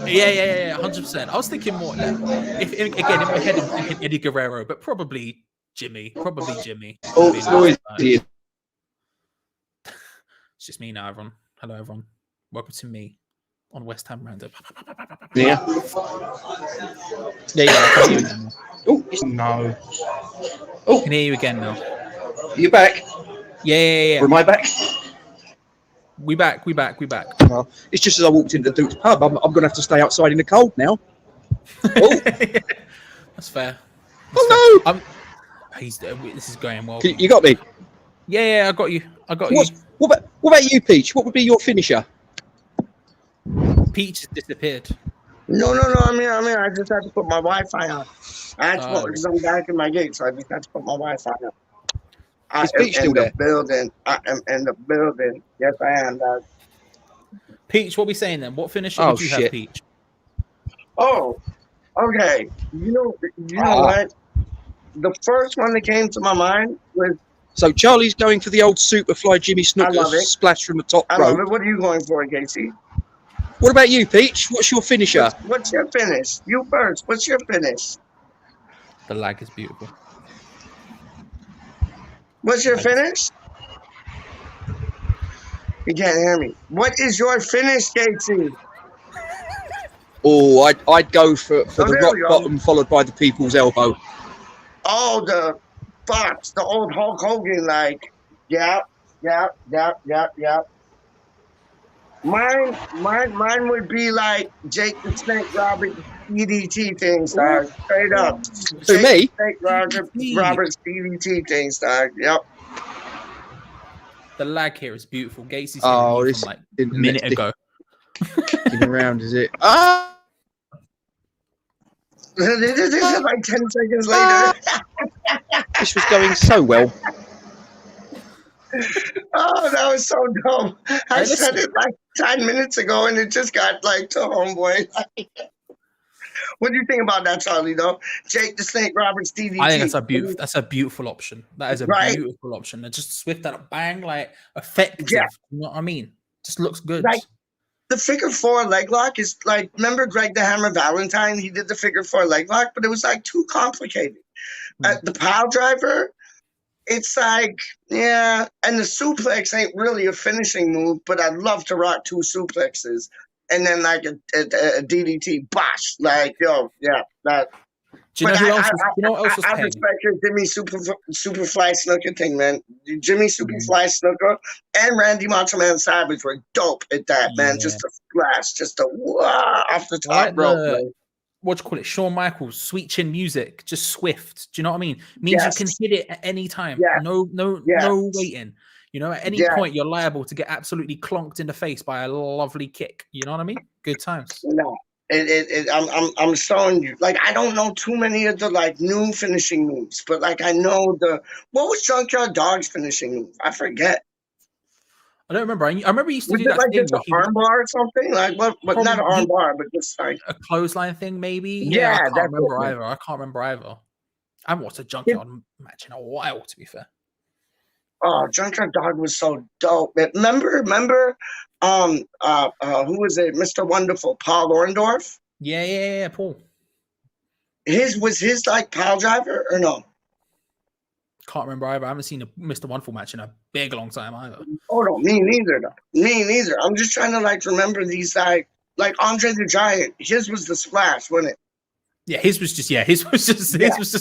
Yeah, 100%. I was thinking more. If again in my head, I'm thinking Eddie Guerrero, but probably Jimmy. Oh, it's noisy. It's just me now, everyone. Hello, everyone. Welcome to me on West Ham Random. Yeah. Yeah. I can hear you again now. Oh no. I can hear you again now. You back? Yeah. Or am I back? We back. Well, it's just as I walked into the Duke's pub. I'm going to have to stay outside in the cold now. Oh, That's fair. oh no! This is going well. You got me. Yeah, I got you. What about you, Peach? What would be your finisher? Peach has disappeared. No. I mean, I just had to put my Wi-Fi on. I had to put because I'm back in my gate, so I just had to put my Wi-Fi on. Is Peach still there? I am in the building. Yes, I am, Dad. Peach, what are we saying then? What finisher would you have, Peach? Oh, okay. You know what? The first one that came to my mind was. So Charlie's going for the old Superfly Jimmy Snooker splash from the top rope. I love it. What are you going for, Casey? What about you, Peach? What's your finisher? What's your finish? You first. What's your finish? The lag is beautiful. What's your finish? You can't hear me. What is your finish, Casey? Oh, I'd go for the rock bottom followed by the people's elbow. Oh, the old Hulk Hogan, like, yeah. Mine would be like Jake the Snake Roberts DDT thing, star. Straight up. To me? Snake Roberts DDT thing, star. Yep. The lag here is beautiful. Gacy's this like a minute ago. Around, is it? Ah! Like 10 seconds later. This was going so well. Oh, that was so dumb. I said it like 10 minutes ago and it just got like to homeboy. What do you think about that, Charlie, though? Jake the Snake Roberts DDT. I think that's a beautiful option. That is a beautiful option. And just swift that bang, like effective. Yeah. You know what I mean? Just looks good. Like the figure 4 leg lock is like, remember Greg the Hammer Valentine? He did the figure 4 leg lock, but it was like too complicated. The pile driver, it's like, yeah, and the suplex ain't really a finishing move, but I'd love to rock 2 suplexes and then like a DDT bosh. Like, yo, yeah, that. Do you know who else? You know what else was I respect your Jimmy Superfly Snooker thing, man. Jimmy Superfly Snooker and Randy Macho Man Savage were dope at that, man. Just a splash, just a wow off the top rope. What do you call it? Shawn Michaels, Sweet Chin Music, just swift. Do you know what I mean? Means you can hit it at any time. Yeah. No waiting. You know, at any point you're liable to get absolutely clonked in the face by a lovely kick. You know what I mean? Good times. No. I'm showing you. Like, I don't know too many of the like new finishing moves, but like I know what was Junkyard Dog's finishing move? I forget. I don't remember. I remember he used to do that like thing just an arm bar or something. Like what? But not an arm bar, but just like a clothesline thing, maybe. Yeah, I can't remember either. I haven't watched a Junkyard match in a while, to be fair. Oh, Junkyard Dog was so dope. Remember, who was it? Mr. Wonderful, Paul Orndorff? Yeah, Paul. Was his like pile driver or no? Can't remember either. I haven't seen a Mr. Wonderful match in a big long time either. Oh no, me neither. Me neither. I'm just trying to like remember these like Andre the Giant. His was the splash, wasn't it? Yeah, his was just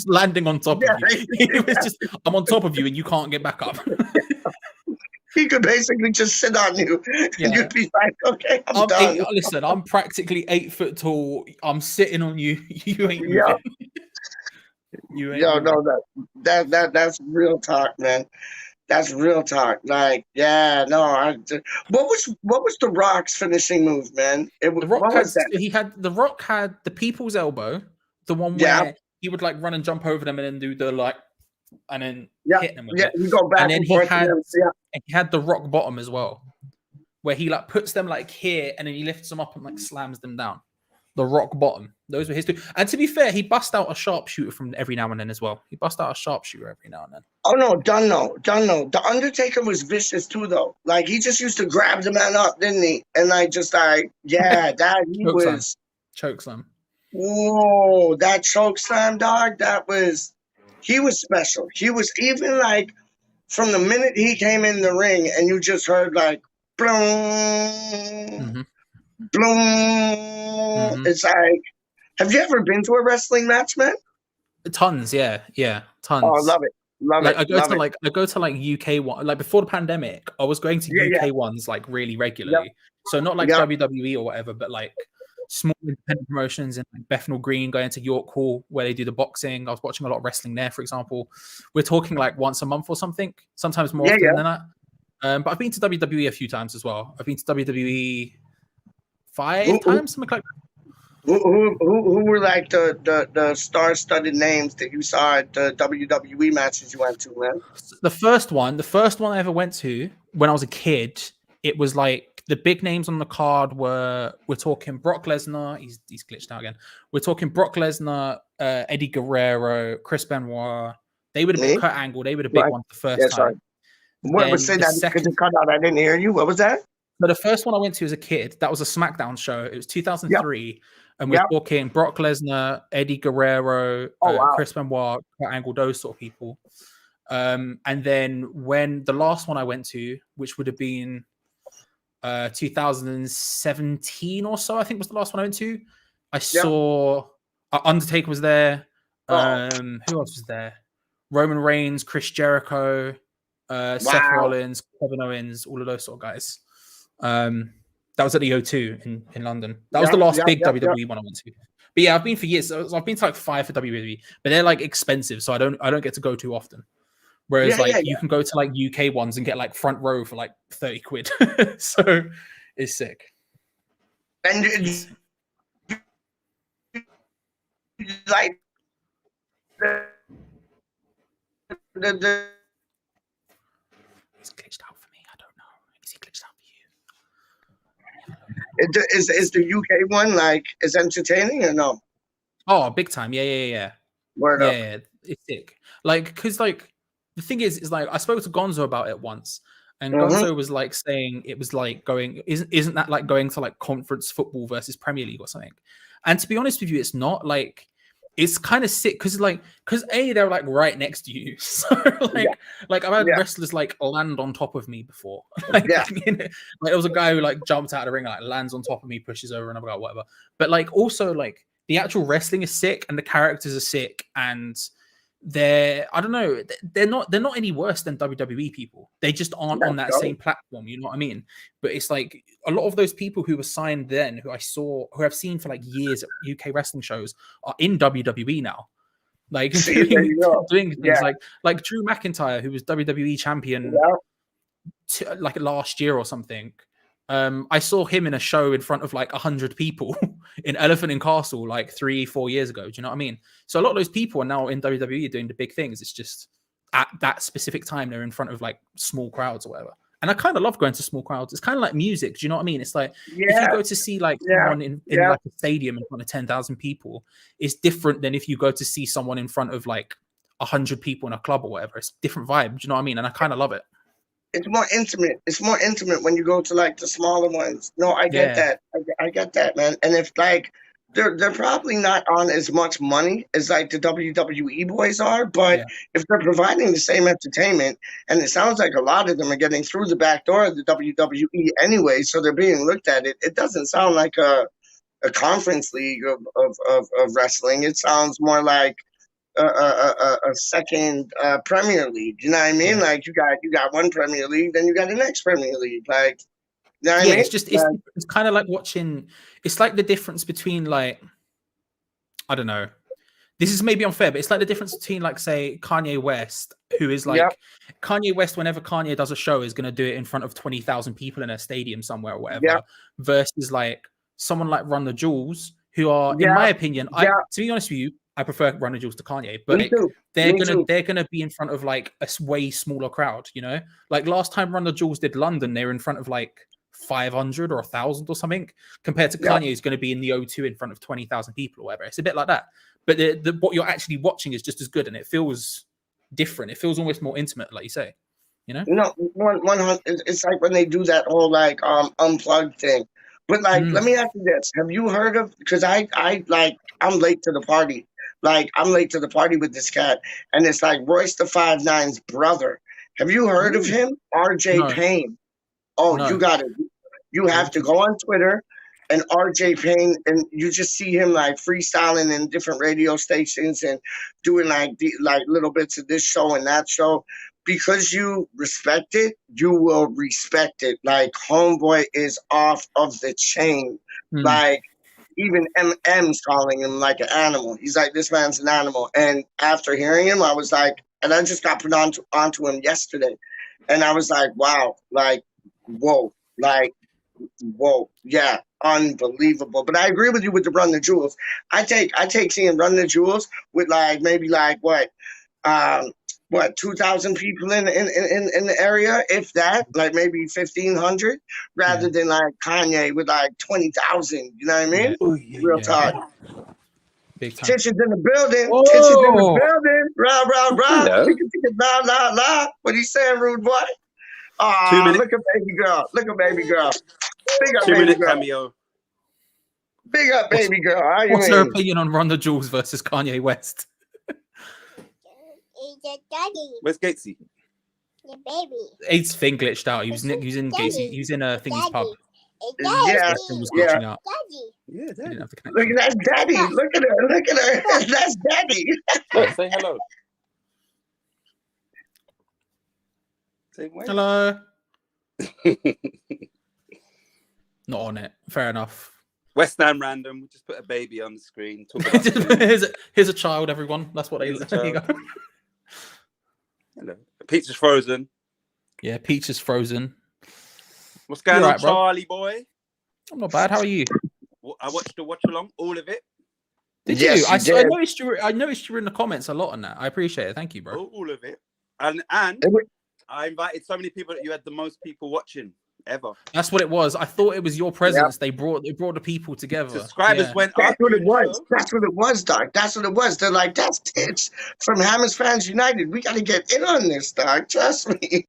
landing on top of you. He was just, I'm on top of you and you can't get back up. He could basically just sit on you and you'd be like, okay, I'm done. Listen, I'm practically 8 foot tall. I'm sitting on you. You ain't moving. You ain't moving. No, that's real talk, man. That's real talk. Like, yeah, no. What was The Rock's finishing move, man? The Rock had the people's elbow, the one where he would like run and jump over them and then do the like, and then hit them with it. You go back and forth. And he had the rock bottom as well, where he like puts them like here and then he lifts them up and like slams them down. The rock bottom. Those were his two. And to be fair, he bust out a sharpshooter from every now and then as well. He bust out a sharpshooter every now and then. Oh no, done no. The Undertaker was vicious too, though. Like he just used to grab the man up, didn't he? And that he was choke slam. Whoa, that choke slam, dog. He was special. He was even like from the minute he came in the ring, and you just heard like boom. Mm-hmm. Bloom. Mm-hmm. It's like, have you ever been to a wrestling match, man? Tons, yeah, tons. Oh, I love it. I go to UK one, like before the pandemic. I was going to UK ones like really regularly. Yep. So not like WWE or whatever, but like small independent promotions in like Bethnal Green, going to York Hall where they do the boxing. I was watching a lot of wrestling there, for example. We're talking like once a month or something, sometimes more often than that. But I've been to WWE a few times as well. I've been to WWE 5 times, something like that. Who were like the star-studded names that you saw at the WWE matches you went to, man? The first one I ever went to when I was a kid, it was like the big names on the card we're talking Brock Lesnar. He's glitched out again. We're talking Brock Lesnar, Eddie Guerrero, Chris Benoit. They would have been Kurt Angle. They were the big ones the first time. Sorry. What was that? Because you cut out, I didn't hear you. What was that? But the first one I went to as a kid, that was a SmackDown show. It was 2003. And we're talking Brock Lesnar, Eddie Guerrero, Chris Benoit, Kurt Angle, those sort of people. And then when the last one I went to, which would have been 2017 or so, I think was the last one I went to, I saw Undertaker was there. Who else was there? Roman Reigns, Chris Jericho, Seth Rollins, Kevin Owens, all of those sort of guys. That was at the O2 in London. That was the last big WWE one I went to. But yeah, I've been for years. I've been to like 5 for WWE, but they're like expensive, so I don't get to go too often. Whereas you can go to like UK ones and get like front row for like 30 quid. So it's sick. And like the it's glitched out for me. I don't know. Is he glitched out for you? Is the UK one like is entertaining or no? Oh, big time. Yeah. Word up. Yeah, it's sick. Like, because like the thing is like I spoke to Gonzo about it once, and Gonzo was like saying it was like going isn't that like going to like conference football versus Premier League or something? And to be honest with you, it's not. Like, it's kind of sick because they're like right next to you. So like I've had wrestlers like land on top of me before. Like there was a guy who like jumped out of the ring and like lands on top of me, pushes over another guy, whatever. But like also like the actual wrestling is sick and the characters are sick, and they're not any worse than WWE people. They just aren't on that same platform, you know what I mean? But it's like a lot of those people who were signed then, who I've seen for like years at UK wrestling shows, are in WWE now. Like doing things like Drew McIntyre, who was WWE champion like last year or something. I saw him in a show in front of like 100 people in Elephant and Castle like 3-4 years ago. Do you know what I mean? So a lot of those people are now in WWE doing the big things. It's just at that specific time they're in front of like small crowds or whatever. And I kind of love going to small crowds. It's kind of like music. Do you know what I mean? It's like if you go to see like someone in like a stadium in front of 10,000 people, it's different than if you go to see someone in front of like 100 people in a club or whatever. It's a different vibe. Do you know what I mean? And I kind of love it. It's more intimate. It's more intimate when you go to like the smaller ones. No, I get that. I get that, man. And if like they're probably not on as much money as like the WWE boys are, but if they're providing the same entertainment, and it sounds like a lot of them are getting through the back door of the WWE anyway, so they're being looked at, it doesn't sound like a a conference league of wrestling. It sounds more like a second Premier League. You know what I mean? Yeah. Like you got one Premier League, then you got the next Premier League. Like, you know what I mean? It's just it's kind of like watching. It's like the difference between like, I don't know. This is maybe unfair, but it's like the difference between like, say, Kanye West, who is like Kanye West. Whenever Kanye does a show, is going to do it in front of 20,000 people in a stadium somewhere or whatever. Versus like someone like Run the Jewels, who are, in my opinion, to be honest with you, I prefer Run the Jewels to Kanye, but they're gonna be in front of like a way smaller crowd. You know, like last time Run the Jewels did London, they were in front of like 500 or 1,000 or something, compared to Kanye, who's going to be in the O2 in front of 20,000 people or whatever. It's a bit like that. But what you're actually watching is just as good, and it feels different. It feels almost more intimate, like you say. You know? No, 100. It's like when they do that whole like unplugged thing. But like, let me ask you this: have you heard of? Because I'm late to the party. Like I'm late to the party with this cat, and it's like Royce the 5'9's brother. Have you heard of him? RJ Payne. Oh, you got it. You have to go on Twitter and RJ Payne, and you just see him like freestyling in different radio stations and doing like little bits of this show and that show. Because you respect it, you will respect it. Like homeboy is off of the chain. Like even MM's calling him like an animal. He's like, this man's an animal. And after hearing him, I was like, and I just got put onto him yesterday, and I was like, wow, like, whoa, yeah, unbelievable. But I agree with you with the Run the Jewels. I take seeing Run the Jewels with like maybe like what 2,000 people in the area, if that, like maybe 1,500, rather than like Kanye with like 20,000. You know what I mean? Real talk. Big time. Titches in the building. Whoa. Titches in the building. Rah. La la la. What he saying, rude boy? Look at baby girl. Big up baby girl. 2-minute cameo. Big up baby girl. What's her opinion on Run the Jewels versus Kanye West? Daddy. Where's Gatesy? The baby. Eight's thing glitched out. He was in Gatesy. He was in Thingy's pub. Yeah. Out. Yeah, Daddy. Look at that Daddy. Look at her. That's Daddy. Look, say hello. Say hello. Not on it. Fair enough. West Ham random. We just put a baby on the screen. Here's a child, everyone. That's what they there you go. Hello. Pizza's frozen. Yeah, pizza's frozen. What's going on, Charlie boy? I'm not bad. How are you? I watched the watch along, all of it. Did you? I noticed you were in the comments a lot on that. I appreciate it. Thank you, bro. All of it. And I invited so many people that you had the most people watching ever. That's what it was. I thought it was your presence. They brought the people together. Subscribers went up. That's what it was. That's what it was, Doc. That's what it was. They're like, that's Tits from Hammers Fans United. We got to get in on this, Doc. Trust me.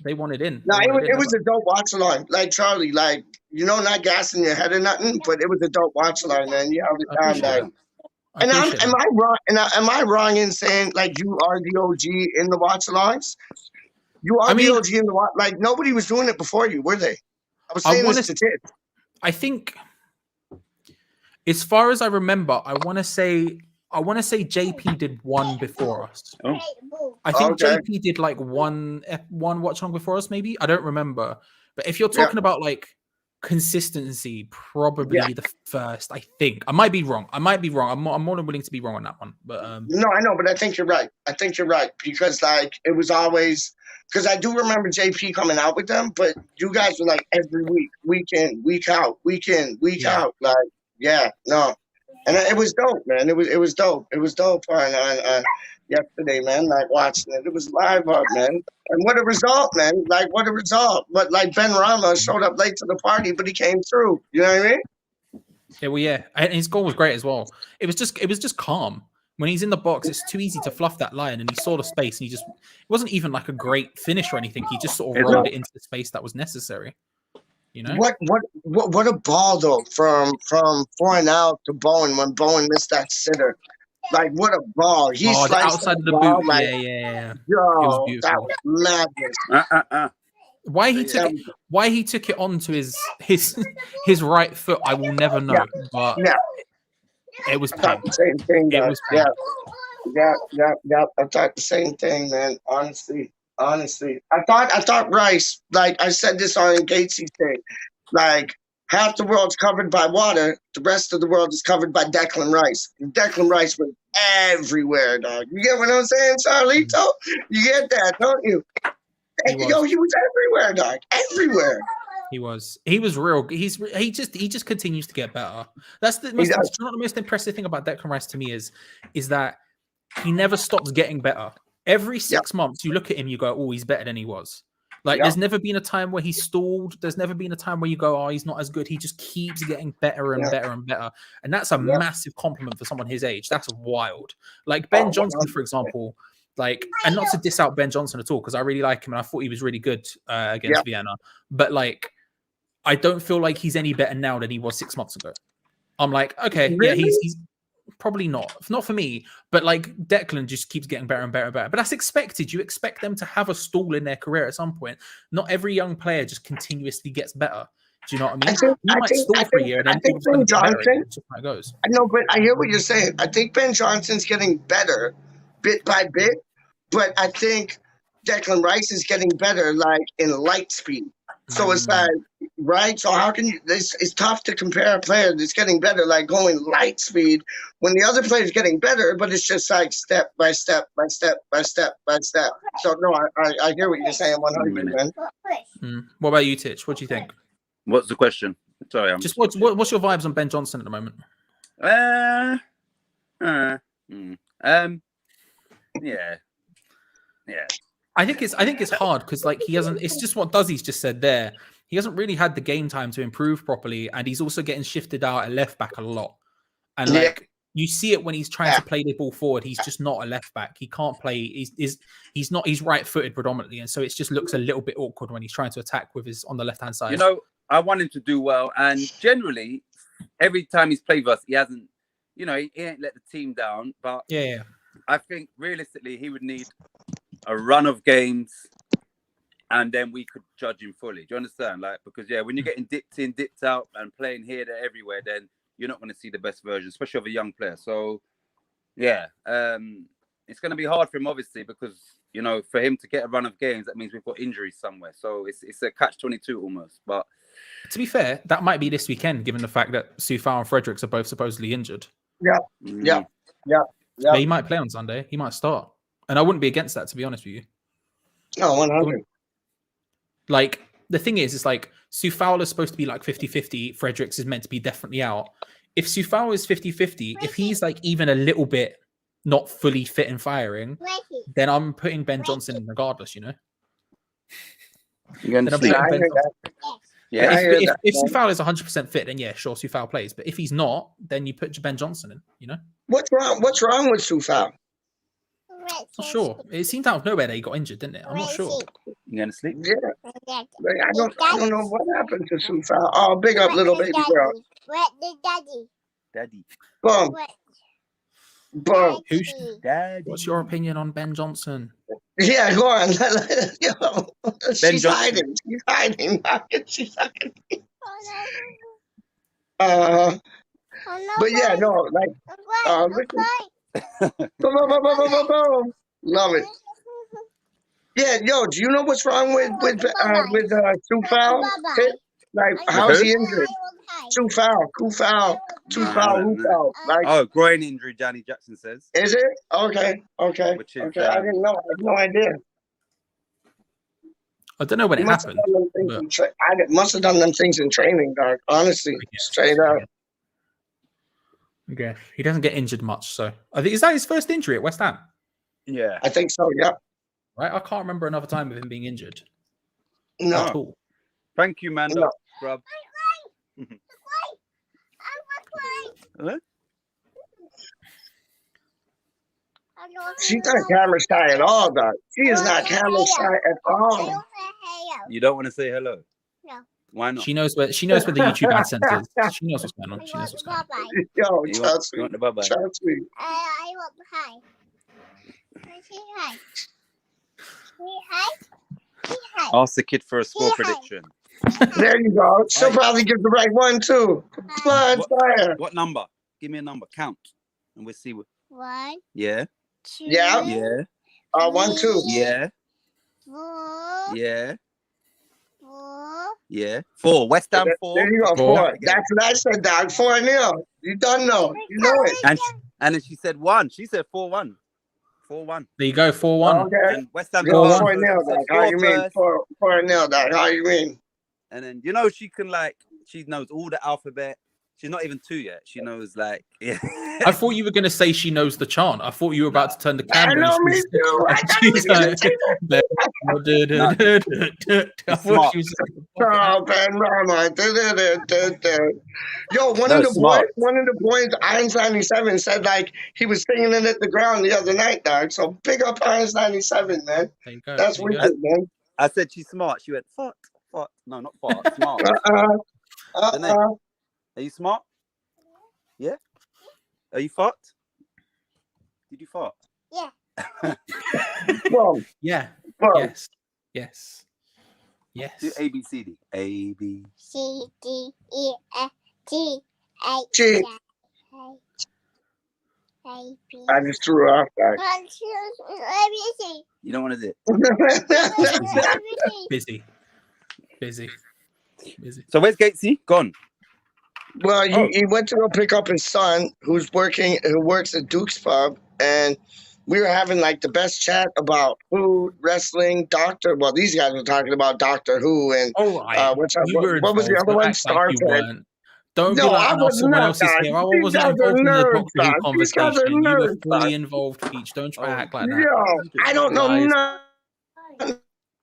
They wanted in. No, it was a dope watch along. Like Charlie, like, not gassing your head or nothing, but it was a dope watch along, man. You held it down, like. And am I wrong? Am I wrong in saying like you are the OG in the watch alongs? You are the OG in the watch. Like nobody was doing it before you, were they? I was saying this to Tits. I think, as far as I remember, I want to say JP did one before us. I think JP did like one watch along before us, maybe. I don't remember. But if you're talking about like consistency, probably the first. I think I might be wrong. I'm more than willing to be wrong on that one. But no, I know, but I think you're right. Because like it was always, because I do remember JP coming out with them, but you guys were like every week in, week out, week in, week out. Like and it was dope, man. It was dope. It was dope on yesterday, man. Like watching it, it was live up, man. And what a result, man! Like what a result. But like Ben Rama showed up late to the party, but he came through. You know what I mean? Yeah, well, yeah. And his goal was great as well. It was just calm. When he's in the box, it's too easy to fluff that line, and he saw the space, and it wasn't even like a great finish or anything. He just sort of rolled it into the space that was necessary. You know what a ball though from 4-0 to Bowen when Bowen missed that sitter. Like what a ball! He sliced outside of the ball, boot. like, yeah. Yo, that was madness. Why he took it onto his right foot, I will never know. But it was I thought the same thing. It was yeah. I thought the same thing, man. Honestly, I thought Rice. Like I said this on Gatesy thing. Like half the world's covered by water, the rest of the world is covered by Declan Rice. And Declan Rice was everywhere, dog. You get what I'm saying, Charlito? You get that, don't you? He was everywhere, dog. Everywhere. He was real. He just continues to get better. That's the most impressive thing about Declan Rice to me is that he never stops getting better. Every 6 months, you look at him, you go, "Oh, he's better than he was." Like, there's never been a time where he stalled. There's never been a time where you go, "Oh, he's not as good." He just keeps getting better and better and better, and that's a massive compliment for someone his age. That's wild. Like Ben Johnson, for example. Like, and not to diss out Ben Johnson at all, because I really like him and I thought he was really good against Vienna. But like, I don't feel like he's any better now than he was 6 months ago. I'm like, okay, really? he's probably not for me. But like, Declan just keeps getting better and better and better. But that's expected. You expect them to have a stall in their career at some point. Not every young player just continuously gets better. Do you know what I mean? You might stall for a year and then Ben Johnson. It goes. I know, but I hear what you're saying. I think Ben Johnson's getting better, bit by bit. But I think Declan Rice is getting better, like in light speed. So it's like, right? So how can you? It's tough to compare a player that's getting better, like going light speed, when the other player is getting better, but it's just like step by step by step by step by step. So no, I hear what you're saying, 100%. What about you, Titch? What do you think? What's the question? Sorry, just what's your vibes on Ben Johnson at the moment? Yeah. I think it's hard because like he hasn't. It's just what Duzzy's just said there. He hasn't really had the game time to improve properly, and he's also getting shifted out at left back a lot. And like you see it when he's trying to play the ball forward, he's just not a left back. He can't play. He's not. He's right-footed predominantly, and so it just looks a little bit awkward when he's trying to attack with his on the left-hand side. You know, I want him to do well, and generally, every time he's played with us, he hasn't. You know, he ain't let the team down. But I think realistically, he would need a run of games, and then we could judge him fully. Do you understand? Like, because when you're getting dipped in, dipped out, and playing here, there, everywhere, then you're not going to see the best version, especially of a young player. So, it's going to be hard for him, obviously, because you know, for him to get a run of games, that means we've got injuries somewhere. So it's a catch-22 almost. But to be fair, that might be this weekend, given the fact that Soufal and Fredericks are both supposedly injured. Yeah. He might play on Sunday. He might start. And I wouldn't be against that, to be honest with you. No, 100. Like, the thing is, it's like Soufal is supposed to be like 50-50. Fredericks is meant to be definitely out. If Soufal is 50-50, if he's like even a little bit not fully fit and firing, then I'm putting Ben Johnson in regardless, you know? If Soufal is 100% fit, then sure, Soufal plays. But if he's not, then you put Ben Johnson in, you know? What's wrong with Soufal? I'm not sure. It seemed out of nowhere that he got injured, didn't it? I'm not sure. You going to sleep? Yeah. I don't know what happened to Soufal. Oh, big up little baby girl. Daddy. Boom. Daddy. What's your opinion on Ben Johnson? Yeah, go on. She's Johnson. hiding. She's hiding. She's hiding. But yeah, no, like, boom. Love it. Yeah, yo, do you know what's wrong with Soufal? Like, how's he injured? Soufal. Like, groin injury, Johnny Jackson says. Is it? Okay. Which is, I didn't know. I had no idea. I don't know when it happened. I must have done them things in training, dog. Honestly, straight up. Okay, he doesn't get injured much, so I think is that his first injury at West Ham? Yeah, I think so. Yeah. Right, I can't remember another time of him being injured. No. At all. Thank you, man. No. Scrub. Hello? She's not camera shy at all, dog. She is not camera shy at all. You don't want to say hello? No. Why not? She knows where the YouTube AdSense is. She knows what's going on. She knows what's going on. Yo, You trust me. want the bye-bye? Trust me. I want hi. Say hi. Say hi. Say hi. Ask the kid for a score prediction. There you go. She'll probably give the right one too. Come on, fire. What number? Give me a number. Count, and we'll see what. 1, Yeah. 2, Yeah. Yeah. 1, 2. Yeah. 4, Yeah. 4. Yeah. 4. West Ham 4. There you go. 4. 4. That's what I said, dog. 4-0. You don't know. You know it. And then she said 1. She said 4-1. 4-1. There you go, 4-1. Okay. And West Ham Yo, 4-1. 4-0, dog. How you mean? 4-0, dog. How you mean? And then she can she knows all the alphabet. She's not even 2 yet. She knows yeah. I thought you were going to say she knows the chant. I thought you were about to turn the I camera. know, me too. I thought he was gonna say I thought she was Oh, panorama. Yo, one of the boys, Irons 97, said he was singing it at the ground the other night, dog. So big up Irons 97, man. There you go. That's wicked, man. I said she's smart. She went fart. No, not fart. Smart. Are you smart? Yeah. Are you fart? Did you fart? Yeah. Whoa. Yeah. Whoa. Yes. Yes. Yes. Do A B C D. A B C D E F G H G. I B. I just threw her off, dog. ABC. You don't want to do it. Busy. So where's Gatesy? Gone. Well, he went to go pick up his son, who works at Duke's Pub, and we were having the best chat about food, wrestling, doctor. Well, these guys were talking about Doctor Who and what was the other one? Star Trek. Don't be like someone else is here. I wasn't involved in the Doctor Who conversation. You were fully involved, Peach. Don't try to act like that. Yo, I don't know nothing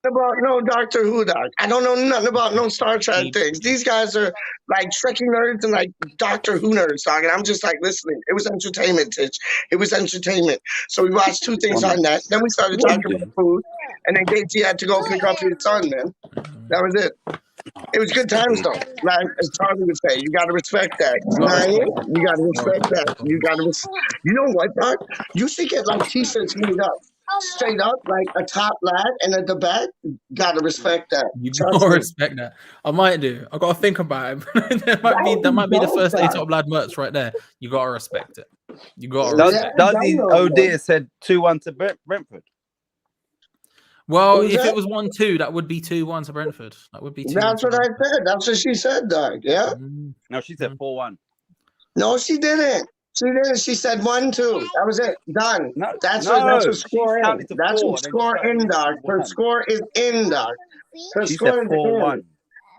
about no Doctor Who, dog. I don't know nothing about no Star Trek things. These guys are Trekkie nerds and Doctor Who nerds, dog. And I'm just listening. It was entertainment, Titch. It was entertainment. So we watched 2 things on that. Then we started talking about food. And then Gatesy had to go pick up his son, man. That was it. It was good times, though. As Charlie would say, you got to respect that. You know what I mean? You got to respect that. You know what, dog? You should get T-shirts made up. Straight up, a top lad, and at the back, gotta respect that. You gotta respect that. I might do. I gotta think about it. that might be the first A top lad merch right there. You gotta respect it. You gotta respect it. Dudley O'Dear said 2-1 to Brentford. Well, if it was 1-2, that would be 2-1 to Brentford. That would be 2. That's what I said. That's what she said, dog. Yeah. No, she said 4-1. No, she didn't. She didn't. She said 1-2. That was it. Done. That's what score is. That's what score in, dog. Her score is in, dog. Her she score said 4-1.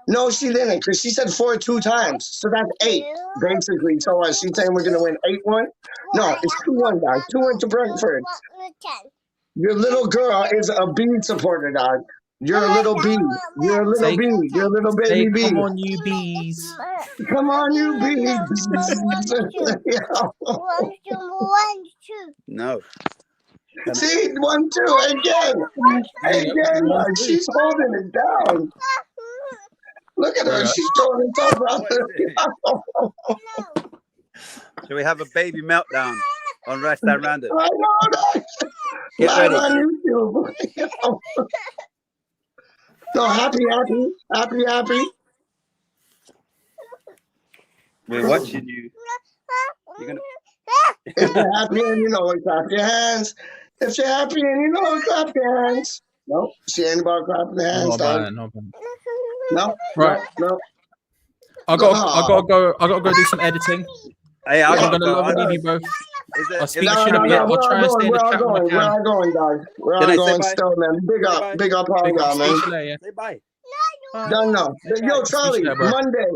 No, she didn't, because she said 4-2 times. So that's 8, basically. So she's saying we're gonna win 8-1? No, it's 2-1, dog. 2-1 to Brentford. Your little girl is a bee supporter, dog. You're a little bee. You're a little bee. You're a little baby bee. Come on, you bees. Come on, you bees. 1, 2. No. See, 1-2 again. She's holding it down. Look at her. She's throwing it up. Shall we have a baby meltdown on Rice Down Random? I know that. Get ready. On YouTube. So happy. We're watching you. You're gonna... If you're happy and you know it, clap your hands. If you're happy and you know it, clap your hands. Nope, she ain't about clapping the hands, dog. No, right. No. I gotta go do some editing. Hey, I'm gonna love and leave you both. I'll speak to you in a bit. I'll try and stay in the chat when I can. We're all going, dog. We're all going still, man. Big up, all y'all, man. Say bye. Don't know. Yo, Charlie, Monday,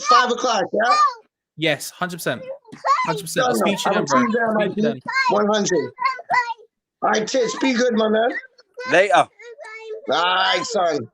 5 o'clock, yeah? Yes, 100%. 100%. I'll speak to you then, bro. 100. All right, Titch, be good, my man. Later. All right, son.